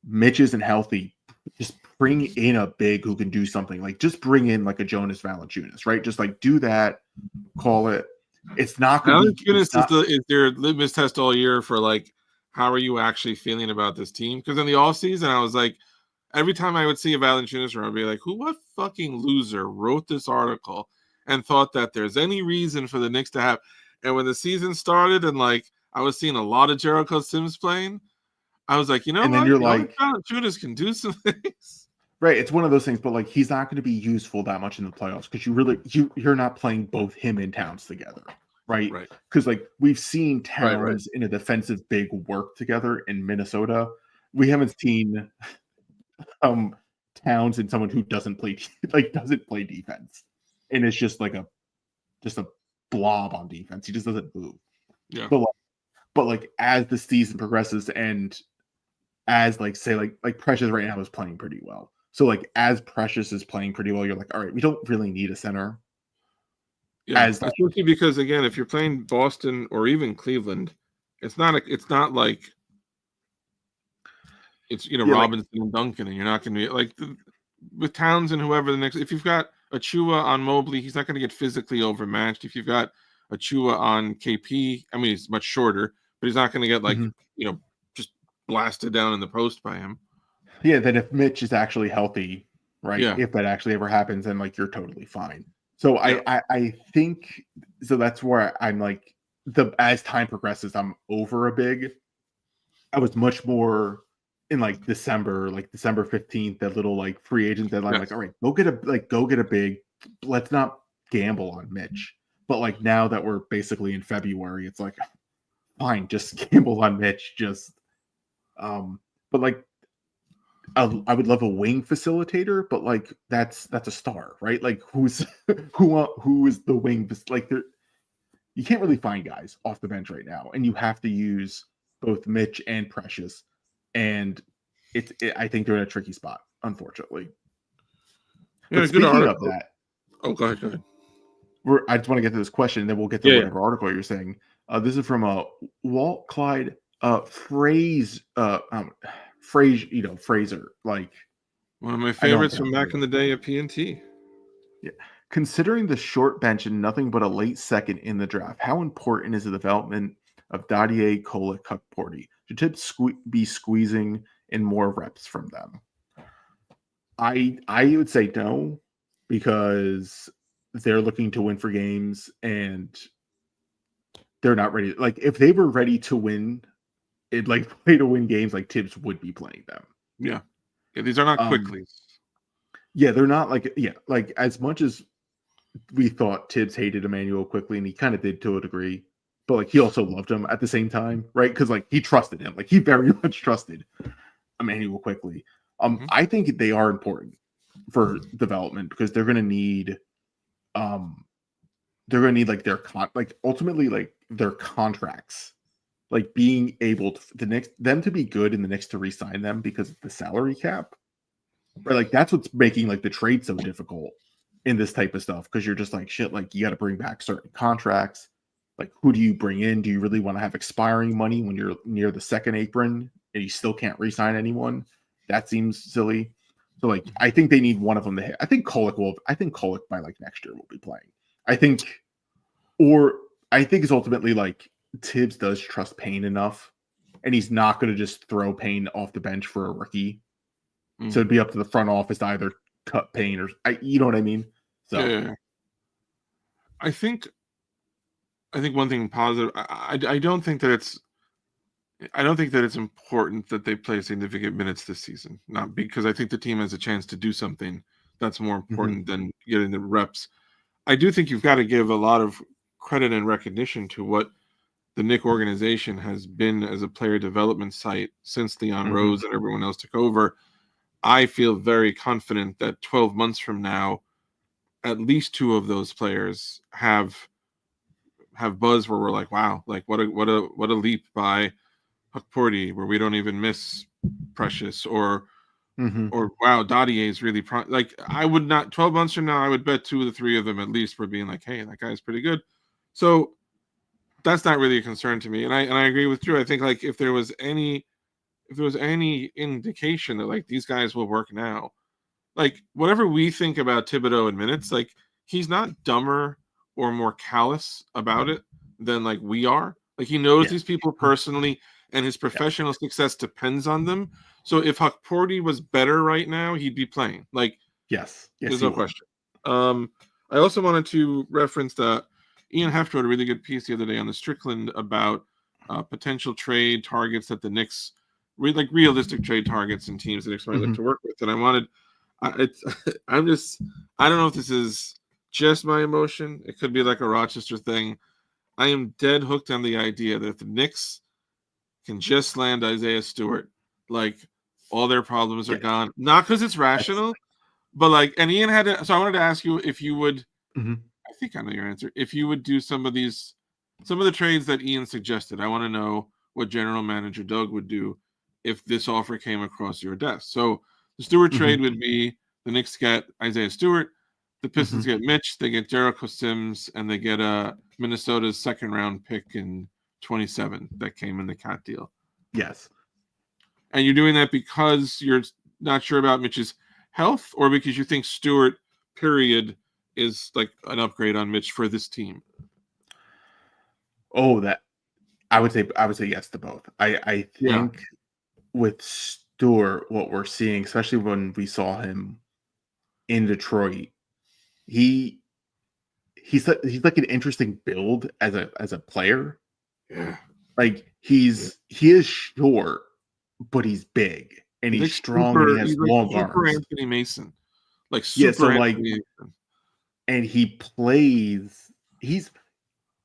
Mitch isn't healthy. Just bring in a big who can do something. Like just bring in like a Jonas Valanciunas, right? Just like do that. Call it. It's not going to be. It's Valanciunas not. is their litmus test all year for like how are you actually feeling about this team? Because in the off season, I was like, every time I would see a Valanciunas run, I'd be like, what fucking loser wrote this article and thought that there's any reason for the Knicks to have? And when the season started and like I was seeing a lot of Jericho Sims playing, I was like, you know And then what? you're Jonas like, Valanciunas can do some things. right? It's one of those things, but like he's not going to be useful that much in the playoffs because you're not playing both him and Towns together, right? Right. Because like we've seen Right. Right. Towns in a defensive big work together in Minnesota. We haven't seen Towns and someone who doesn't play defense, and it's just like a blob on defense. He just doesn't move. Yeah. But like as the season progresses and as like say like Precious right now is playing pretty well. So like as Precious is playing pretty well, you're like, all right, we don't really need a center. Yeah, As especially because again, if you're playing Boston or even Cleveland, it's not like it's yeah, Robinson and Duncan, and you're not going to be like with Towns and whoever the next. If you've got Achua on Mobley, he's not going to get physically overmatched. If you've got Achua on KP, I mean he's much shorter, but he's not going to get like just blasted down in the post by him. Yeah, that if Mitch is actually healthy, right? Yeah. If that actually ever happens, then like you're totally fine. So Yeah. I think so that's where I'm like as time progresses, I'm over a big. I was much more in like December 15th, that little like free agent deadline. Yes. Like, all right, go get a big. Let's not gamble on Mitch. But like now that we're basically in February, it's like fine, just gamble on Mitch. Just but like I would love a wing facilitator, but like that's a star, right? Like who's who is the wing? Like there, you can't really find guys off the bench right now, and you have to use both Mitch and Precious, and I think they're in a tricky spot, unfortunately. Yeah, But good speaking article. of that, Go ahead. I just want to get to this question, and then we'll get to whatever article you're saying. This is from Walt Clyde Fraser, like One of my I know I'm favorites from back in the day at PNT. Yeah. Considering the short bench and nothing but a late second in the draft, how important is the development of Dadier, Kolek, Porty? Should Tibbs be squeezing in more reps from them? I would say no, because they're looking to win for games and they're not ready. Like if they were ready to win, play to win games, like Tibbs would be playing them. Yeah, these are not quickly. Yeah, they're not like as much as we thought Tibbs hated Emmanuel quickly, and he kind of did to a degree, but like he also loved him at the same time, right? Because like he trusted him, like he very much trusted Emmanuel quickly. I think they are important for development because they're gonna need like ultimately like their contracts, like being able to them to be good and the Knicks to re-sign them because of the salary cap. Right, like that's what's making like the trade so difficult in this type of stuff, because you're just like shit, like you got to bring back certain contracts. Like who do you bring in? Do you really want to have expiring money when you're near the second apron and you still can't re-sign anyone? That seems silly. So like I think they need one of them to hit. I think Kolek by like next year will be playing. I think it's ultimately like Tibbs does trust Payne enough, and he's not going to just throw Payne off the bench for a rookie. So it'd be up to the front office to either cut Payne or you know what I mean. So yeah. I think one thing positive. I don't think that it's important that they play significant minutes this season. Not because I think the team has a chance to do something that's more important than getting the reps. I do think you've got to give a lot of credit and recognition to what the Knicks organization has been as a player development site since Leon Rose and everyone else took over. I feel very confident that 12 months from now, at least 2 of those players have buzz where we're like, wow, like what a leap by Hukporti, where we don't even miss Precious, or wow, Dottie is really like I would not 12 months from now, I would bet 2 of the 3 of them at least were being like, hey, that guy's pretty good. So that's not really a concern to me, and I agree with Drew. I think like if there was any indication that like these guys will work now, like whatever we think about Thibodeau in minutes, like he's not dumber or more callous about it than like we are. Like he knows these people personally, and his professional success depends on them. So if Hukporti was better right now, he'd be playing. Like there's no question. I also wanted to reference that Ian Hefter had a really good piece the other day on the Strickland about potential trade targets that the Knicks, like realistic trade targets and teams the Knicks might look to work with. And I don't know if this is just my emotion. It could be like a Rochester thing. I am dead hooked on the idea that if the Knicks can just land Isaiah Stewart, like all their problems are gone. Not because it's rational, but like, and Ian had to, so I wanted to ask you if you would, I think I know your answer, if you would do some of the trades that Ian suggested. I want to know what general manager Doug would do if this offer came across your desk. So the Stewart trade would be the Knicks get Isaiah Stewart, the Pistons get Mitch, they get Jericho Sims, and they get Minnesota's second round pick in 27 that came in the Cat deal. Yes. And you're doing that because you're not sure about Mitch's health, or because you think Stewart, period, is like an upgrade on Mitch for this team? Oh, that I would say yes to both. I think with Stewart, what we're seeing, especially when we saw him in Detroit, he's like an interesting build as a player. Yeah. Like he is short, but he's big and he's strong and he has long arms. Super Anthony Mason. Like super Anthony Mason. And he plays, he's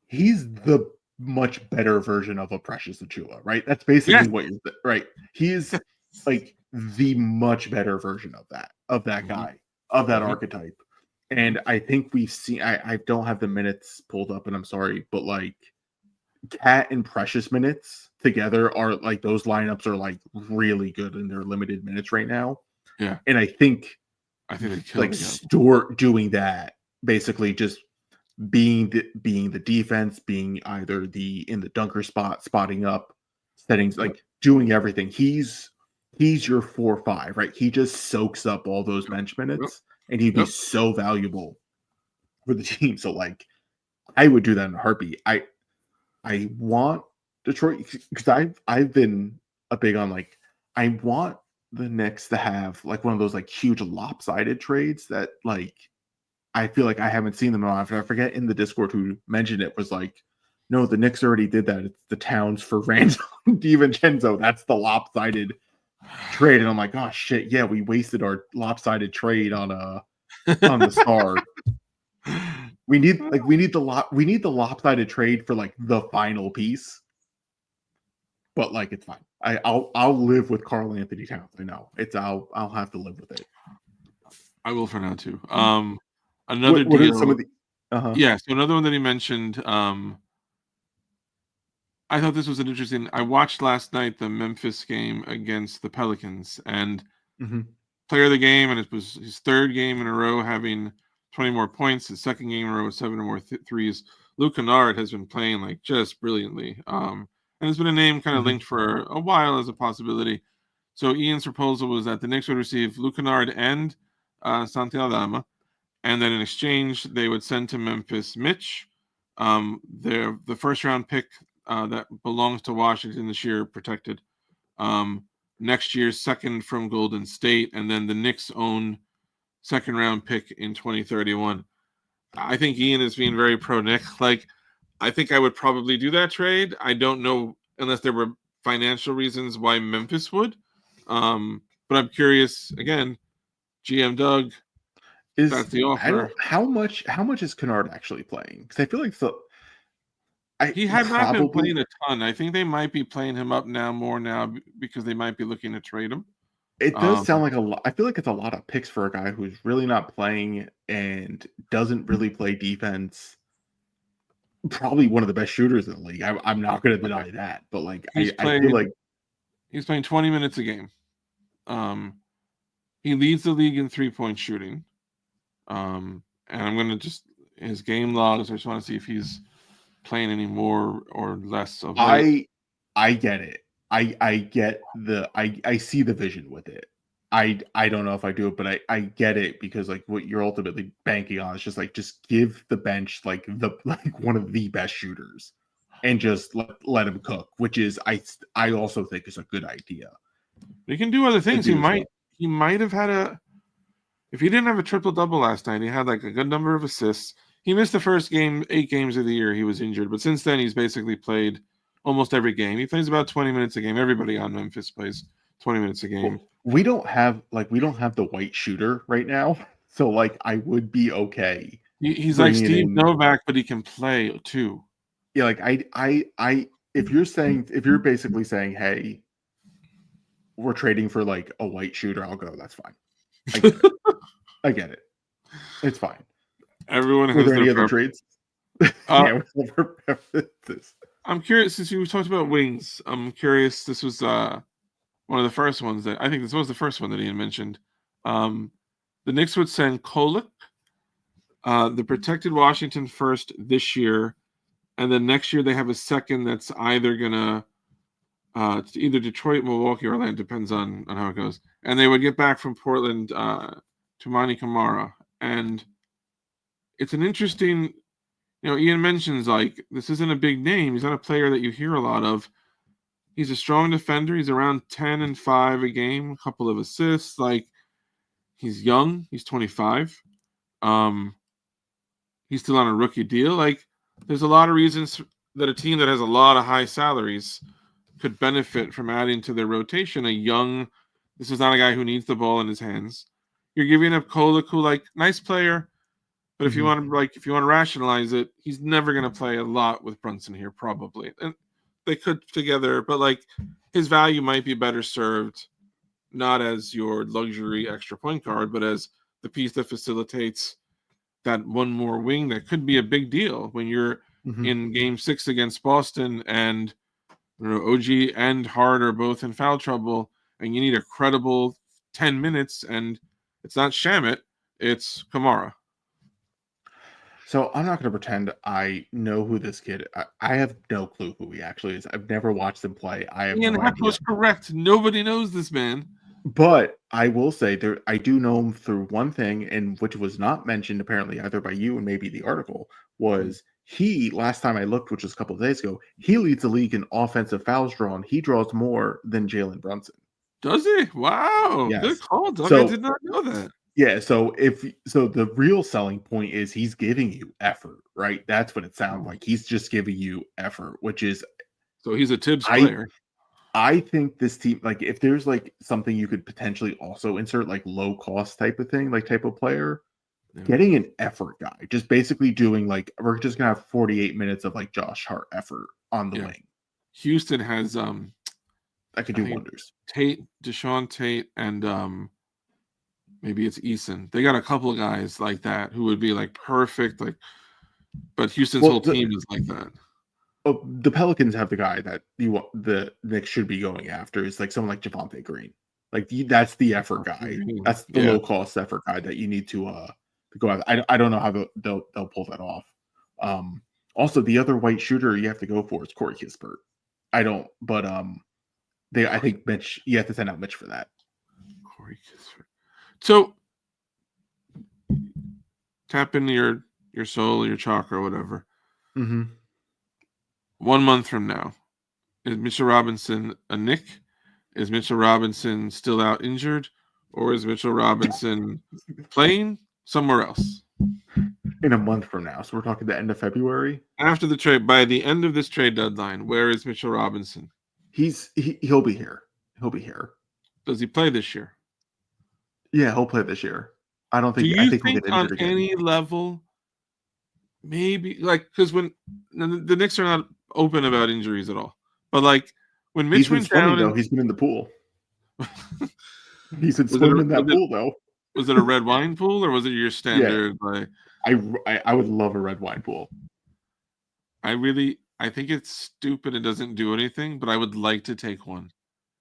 the much better version of a Precious Achiuwa, right? That's basically what you're right. He's like the much better version of that guy, of that archetype. And I think we've seen, I don't have the minutes pulled up and I'm sorry, but like Cat and Precious minutes together are like, those lineups are like really good in their limited minutes right now. Yeah. And I think they like Stewart doing that, basically just being the defense, being either in the dunker spot, spotting up, settings, like doing everything. He's your 4-5, right? He just soaks up all those bench minutes, and he'd be so valuable for the team. So like, I would do that in a heartbeat. I want Detroit, because I've been a big on like, I want the Knicks to have like one of those like huge lopsided trades that like I feel like I haven't seen them on. I forget in the Discord who mentioned it, was like, no, the Knicks already did that. It's the Towns for Randall DiVincenzo. That's the lopsided trade. And I'm like, oh shit, yeah, we wasted our lopsided trade on the Star. We need the lopsided trade for like the final piece. But like, it's fine. I'll live with Karl Anthony Towns. I know I'll have to live with it. I will for now too. Another what deal. Are some of the? So another one that he mentioned. I thought this was an interesting. I watched last night the Memphis game against the Pelicans, and player of the game, and it was his third game in a row having 20 more points. His second game in a row with 7 or more threes. Luk Canard has been playing like just brilliantly, and has been a name kind of linked for a while as a possibility. So Ian's proposal was that the Knicks would receive Luk Canard and Santi Aldama, and then in exchange they would send to Memphis Mitch, the first round pick that belongs to Washington this year, protected. Next year's second from Golden State, and then the Knicks' own second round pick in 2031. I think Ian is being very pro Nick. Like, I think I would probably do that trade. I don't know unless there were financial reasons why Memphis would. But I'm curious again. GM Doug, that's the offer. How much is Canard actually playing? Because I feel like he had not been playing a ton. I think they might be playing him up more now because they might be looking to trade him. It does sound like a lot. I feel like it's a lot of picks for a guy who's really not playing and doesn't really play defense. Probably one of the best shooters in the league. I'm not going to deny that, but like I feel like he's playing 20 minutes a game. He leads the league in 3-point shooting. And I'm going to just his game logs. I just want to see if he's playing any more or less of it. I get it. I get I see the vision with it. I don't know if I do it, but I get it because like what you're ultimately banking on is just give the bench like one of the best shooters and just let him cook, which is I also think is a good idea. He can do other things. He might have had if he didn't have a triple-double last night, he had like a good number of assists. He missed the first 8 games of the year. He was injured, but since then he's basically played almost every game. He plays about 20 minutes a game. Everybody on Memphis plays 20 minutes a game. Well, we don't have the white shooter right now, so like I would be okay. He's like Steve Novak, but he can play too. Yeah, like I if you're basically saying, hey, we're trading for like a white shooter, I'll go. That's fine. I get it. It's fine. Everyone has. Were there any other trades? I'm curious, since you talked about wings. I'm curious. This was one of the first ones that I think this was the first one that Ian mentioned. The Knicks would send Kolek, the protected Washington first this year, and then next year they have a second that's either gonna either Detroit, Milwaukee, or Orlando, depends on how it goes. And they would get back from Portland Toumani Camara. And it's an interesting, Ian mentions like this isn't a big name. He's not a player that you hear a lot of. He's a strong defender. He's around 10 and 5 a game, a couple of assists. Like, he's young. He's 25. He's still on a rookie deal. Like, there's a lot of reasons that a team that has a lot of high salaries could benefit from adding to their rotation this is not a guy who needs the ball in his hands. You're giving up Kolek, who, like, nice player, but if you want to rationalize it, he's never going to play a lot with Brunson here, probably. And they could together, but like his value might be better served not as your luxury extra point guard, but as the piece that facilitates that one more wing that could be a big deal when you're in Game 6 against Boston and OG and Hart are both in foul trouble, and you need a credible 10 minutes, and it's not Shamet, it's Camara. So I'm not going to pretend I know who this kid. I have no clue who he actually is. I've never watched him play. I have no idea. Was correct. Nobody knows this man. But I will say I do know him through one thing, and which was not mentioned apparently either by you and maybe the article, was he, last time I looked, which was a couple of days ago, he leads the league in offensive fouls drawn. He draws more than Jaylen Brunson. Does he? Wow. Yes. Good call, Doug. I did not know that. Yeah, so the real selling point is he's giving you effort, right? That's what it sounds like. He's just giving you effort, which is so he's a Tibbs player. I think this team, like, if there's like something you could potentially also insert, like low cost type of thing, like type of player, getting an effort guy, just basically doing like we're just gonna have 48 minutes of like Josh Hart effort on the wing. Houston has that could do wonders. Deshaun Tate, and maybe it's Eason. They got a couple of guys like that who would be like perfect, like. But Houston's whole team is like that. Oh, the Pelicans have the guy that the Knicks should be going after. Is like someone like Javonte Green. Like that's the effort guy. That's the low cost effort guy that you need to go after. I don't know how they'll pull that off. Also, the other white shooter you have to go for is Corey Kispert. I don't, but I think Mitch, you have to send out Mitch for that. Corey Kispert. So tap into your soul, your chakra, whatever. Mm-hmm. 1 month from now, is Mitchell Robinson a Knick? Is Mitchell Robinson still out injured? Or is Mitchell Robinson playing somewhere else? In a month from now. So we're talking the end of February. After the trade, by the end of this trade deadline, where is Mitchell Robinson? He'll be here. He'll be here. Does he play this year? Yeah, he'll play this year. I don't think. Do you I think think he'll get injured on again. any level, maybe like because when the Knicks are not open about injuries at all, but like when Mitch He's been went swimming down, though. He's been in the pool. He's been swimming in that pool though. Was it a red wine pool or was it your standard? Like I would love a red wine pool. I think it's stupid. It doesn't do anything, but I would like to take one.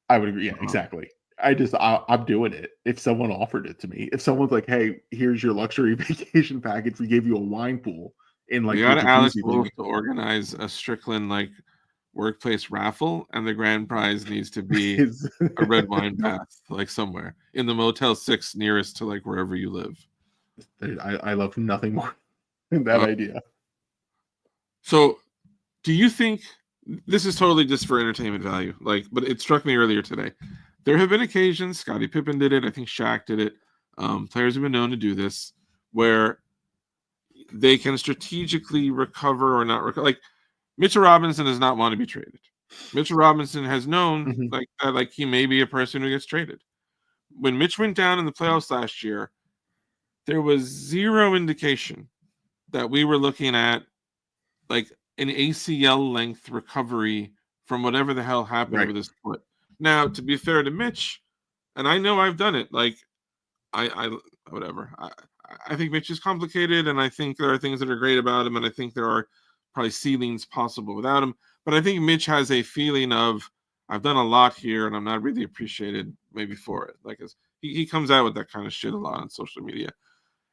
I would agree. Yeah, exactly. I'm doing it. If someone offered it to me, if someone's like, "Hey, here's your luxury vacation package. We gave you a wine pool in like We your got Alex jacuzzi Wolf thing." to organize a Strickland like workplace raffle, and the grand prize needs to be Is- a red wine bath, like somewhere in the Motel 6 nearest to like wherever you live. I love nothing more than that idea. So, do you think this is totally just for entertainment value? Like, but it struck me earlier today. There have been occasions, Scottie Pippen did it, I think Shaq did it. Players have been known to do this, where they can strategically recover or not recover. Like Mitchell Robinson does not want to be traded. Mitchell Robinson has known like he may be a person who gets traded. When Mitch went down in the playoffs last year, there was zero indication that we were looking at like an ACL length recovery from whatever the hell happened with his foot. Now, to be fair to Mitch, and I know I've done it, like I whatever. I think Mitch is complicated, and I think there are things that are great about him, and I think there are probably ceilings possible without him. But I think Mitch has a feeling of I've done a lot here, and I'm not really appreciated maybe for it. Like he comes out with that kind of shit a lot on social media.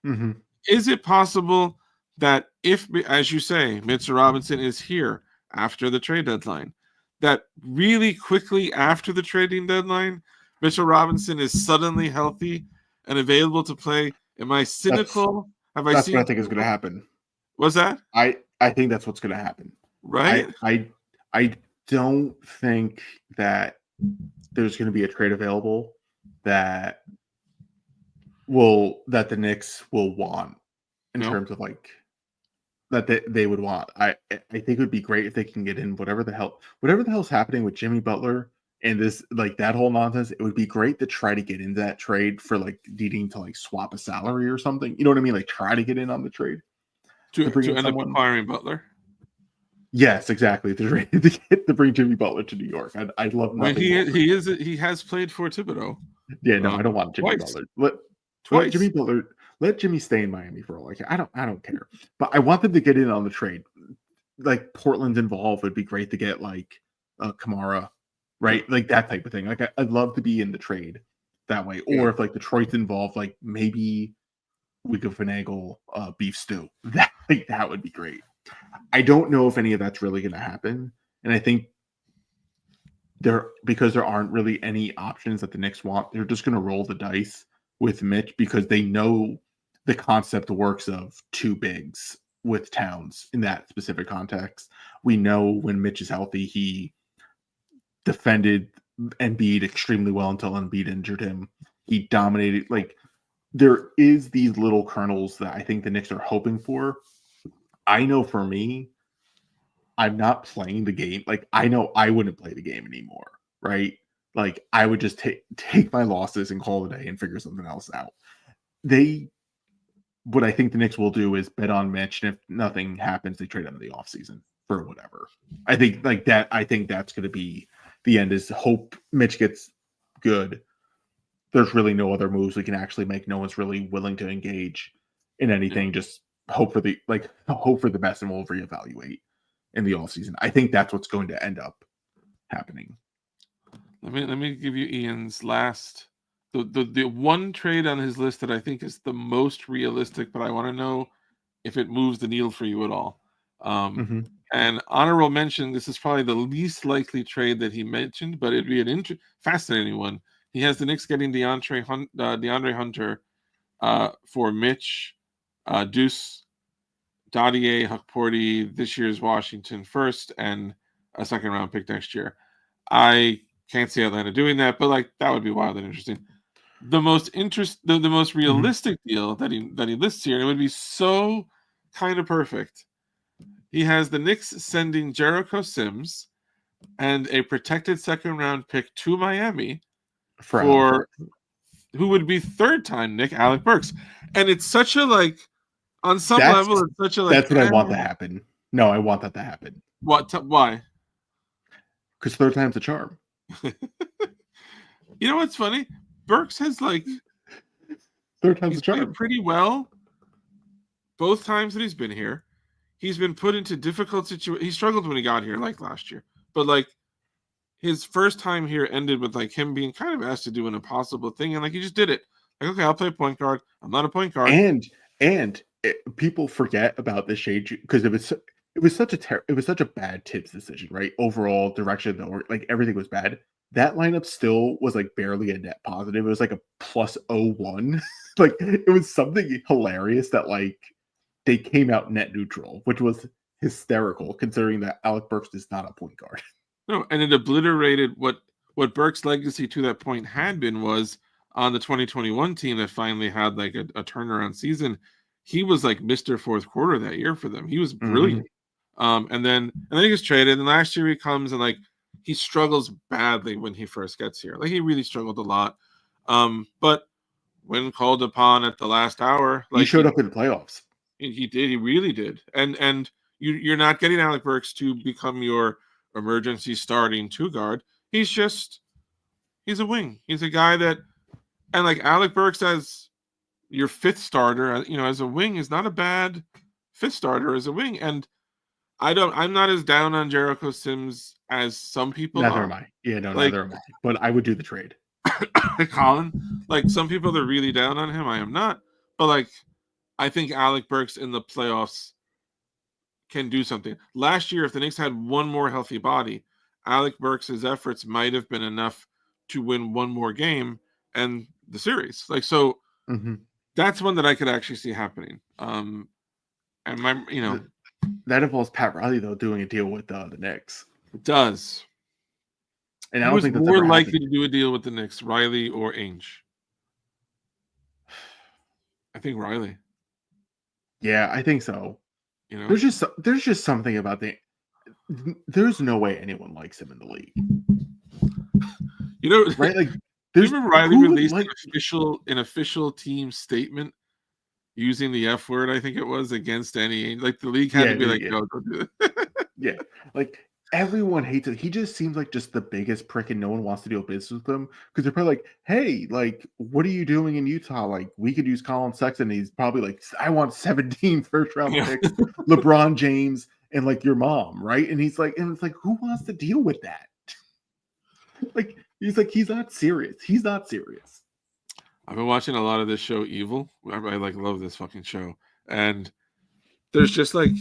Mm-hmm. Is it possible that if, as you say, Mitchell Robinson is here after the trade deadline, that really quickly after the trading deadline, Mitchell Robinson is suddenly healthy and available to play? Am I cynical? That's what I think is going to happen. What's that? I think that's what's going to happen. Right? I don't think that there's going to be a trade available that the Knicks will want in terms of like that they would want. I think it would be great if they can get in whatever the hell's happening with Jimmy Butler and this like that whole nonsense. It would be great to try to get into that trade for like needing to like swap a salary or something. You know what I mean? Like try to get in on the trade to end up acquiring Butler. Yes, exactly. To bring Jimmy Butler to New York. I'd love nothing. He has played for Thibodeau. Yeah, no, I don't want Jimmy Butler. Let Jimmy Butler. Let Jimmy stay in Miami for all I care. I don't care. But I want them to get in on the trade. Like Portland's involved would be great to get like Kamara, right? Like that type of thing. Like I'd love to be in the trade that way. Or if like Detroit's involved, like maybe we could finagle beef stew. That would be great. I don't know if any of that's really going to happen, and I think because there aren't really any options that the Knicks want, they're just going to roll the dice with Mitch because they know the concept works of two bigs with Towns in that specific context. We know when Mitch is healthy, he defended Embiid extremely well until Embiid injured him. He dominated. Like there is these little kernels that I think the Knicks are hoping for. I know for me, I'm not playing the game. Like I know I wouldn't play the game anymore, right? Like I would just take my losses and call it a day and figure something else out. What I think the Knicks will do is bet on Mitch, and if nothing happens, they trade him in the offseason for whatever. I think like that. I think that's going to be the end. Is hope Mitch gets good. There's really no other moves we can actually make. No one's really willing to engage in anything. Just hope for the best, and we'll reevaluate in the offseason. I think that's what's going to end up happening. Let me give you Ian's last the one trade on his list that I think is the most realistic, but I want to know if it moves the needle for you at all. And honorable mention, this is probably the least likely trade that he mentioned, but it'd be an fascinating one. He has the Knicks getting DeAndre Hunter for Mitch, Deuce, Dadier, Huckporty, this year's Washington first, and a second round pick next year. I can't see Atlanta doing that, but like that would be wild and interesting. The most realistic deal that he lists here, and it would be so kind of perfect. He has the Knicks sending Jericho Sims and a protected second round pick to Miami for who would be third time Nick Alec Burks. And it's such a like on some level, it's such a like that's what I want to happen. No, I want that to happen. Why? Because third time's a charm. You know what's funny? Burks has like third time's a charm. Played pretty well both times that he's been here. He's been put into difficult situations. He struggled when he got here, like last year. But like his first time here ended with like him being kind of asked to do an impossible thing, and like he just did it. Like, okay, I'll play point guard. I'm not a point guard. And people forget about the shade because it was such a bad Tibbs decision, right? Overall direction, or like everything was bad. That lineup still was like barely a net positive. It was like a plus 0-1. Like it was something hilarious that like they came out net neutral, which was hysterical considering that Alec Burks is not a point guard. No, and it obliterated what Burks' legacy to that point had been was on the 2021 team that finally had like a turnaround season. He was like Mr. Fourth Quarter that year for them. He was brilliant. And then he gets traded. And last year he comes and like he struggles badly when he first gets here. Like he really struggled a lot. But when called upon at the last hour, like he showed up in the playoffs. He did. He really did. And you're not getting Alec Burks to become your emergency starting two guard. He's a wing. He's a guy that, and like Alec Burks as your fifth starter, as a wing is not a bad fifth starter as a wing. And I'm not as down on Jericho Sims as some people neither are. am I. Yeah, no, like, neither am I. But I would do the trade. Colin, like some people are really down on him. I am not. But like I think Alec Burks in the playoffs can do something. Last year, if the Knicks had one more healthy body, Alec Burks' efforts might have been enough to win one more game and the series. Like so, that's one that I could actually see happening. And that involves Pat Riley though doing a deal with the Knicks. It does. And I don't think that's more likely to do a deal with the Knicks, Riley or Ainge. I think Riley. Yeah, I think so. There's just something about there's no way anyone likes him in the league. Right? Like, remember Riley released an official team statement using the F word, I think it was, against Danny Ainge. Like the league had to be like, no, don't do it. Yeah, like everyone hates it. He just seems like just the biggest prick, and no one wants to do business with him because they're probably like, "Hey, like, what are you doing in Utah? Like, we could use Colin Sexton." And he's probably like, "I want 17 first-round picks, LeBron James, and like your mom, right?" And he's like, and it's like, who wants to deal with that? Like, he's not serious. He's not serious. I've been watching a lot of this show, Evil. I like love this fucking show, and there's just like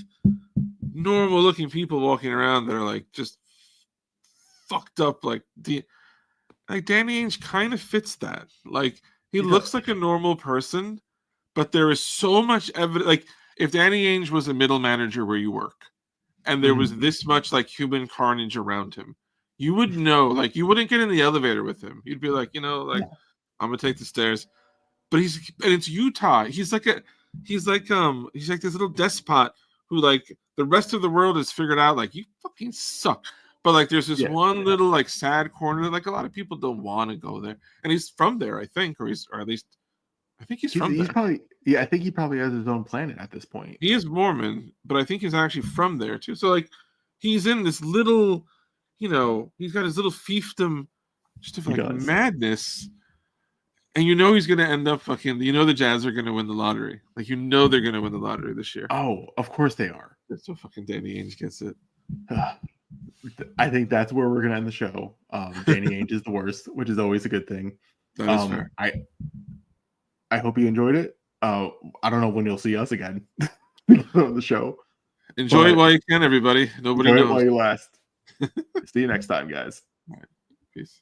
normal looking people walking around that are like just fucked up. Like Danny Ainge kind of fits that. Like he looks like a normal person, but there is so much evidence. Like if Danny Ainge was a middle manager where you work, and there was this much like human carnage around him, you would know. Like you wouldn't get in the elevator with him. You'd be like, I'm gonna take the stairs. But it's Utah. He's like this little despot who like the rest of the world has figured out like you fucking suck. But like there's this one little like sad corner that like a lot of people don't want to go there. And he's from there, I think, or at least I think he's from there. I think he probably has his own planet at this point. He is Mormon, but I think he's actually from there too. So like he's in this little, he's got his little fiefdom just of like madness. And he's going to end up the Jazz are going to win the lottery. Like, they're going to win the lottery this year. Oh, of course they are. That's so fucking Danny Ainge gets it. I think that's where we're going to end the show. Danny Ainge is the worst, which is always a good thing. That is fair. I hope you enjoyed it. I don't know when you'll see us again on the show. Enjoy But it while you can, everybody. Nobody enjoy it knows. while you last. See you next time, guys. All right. Peace.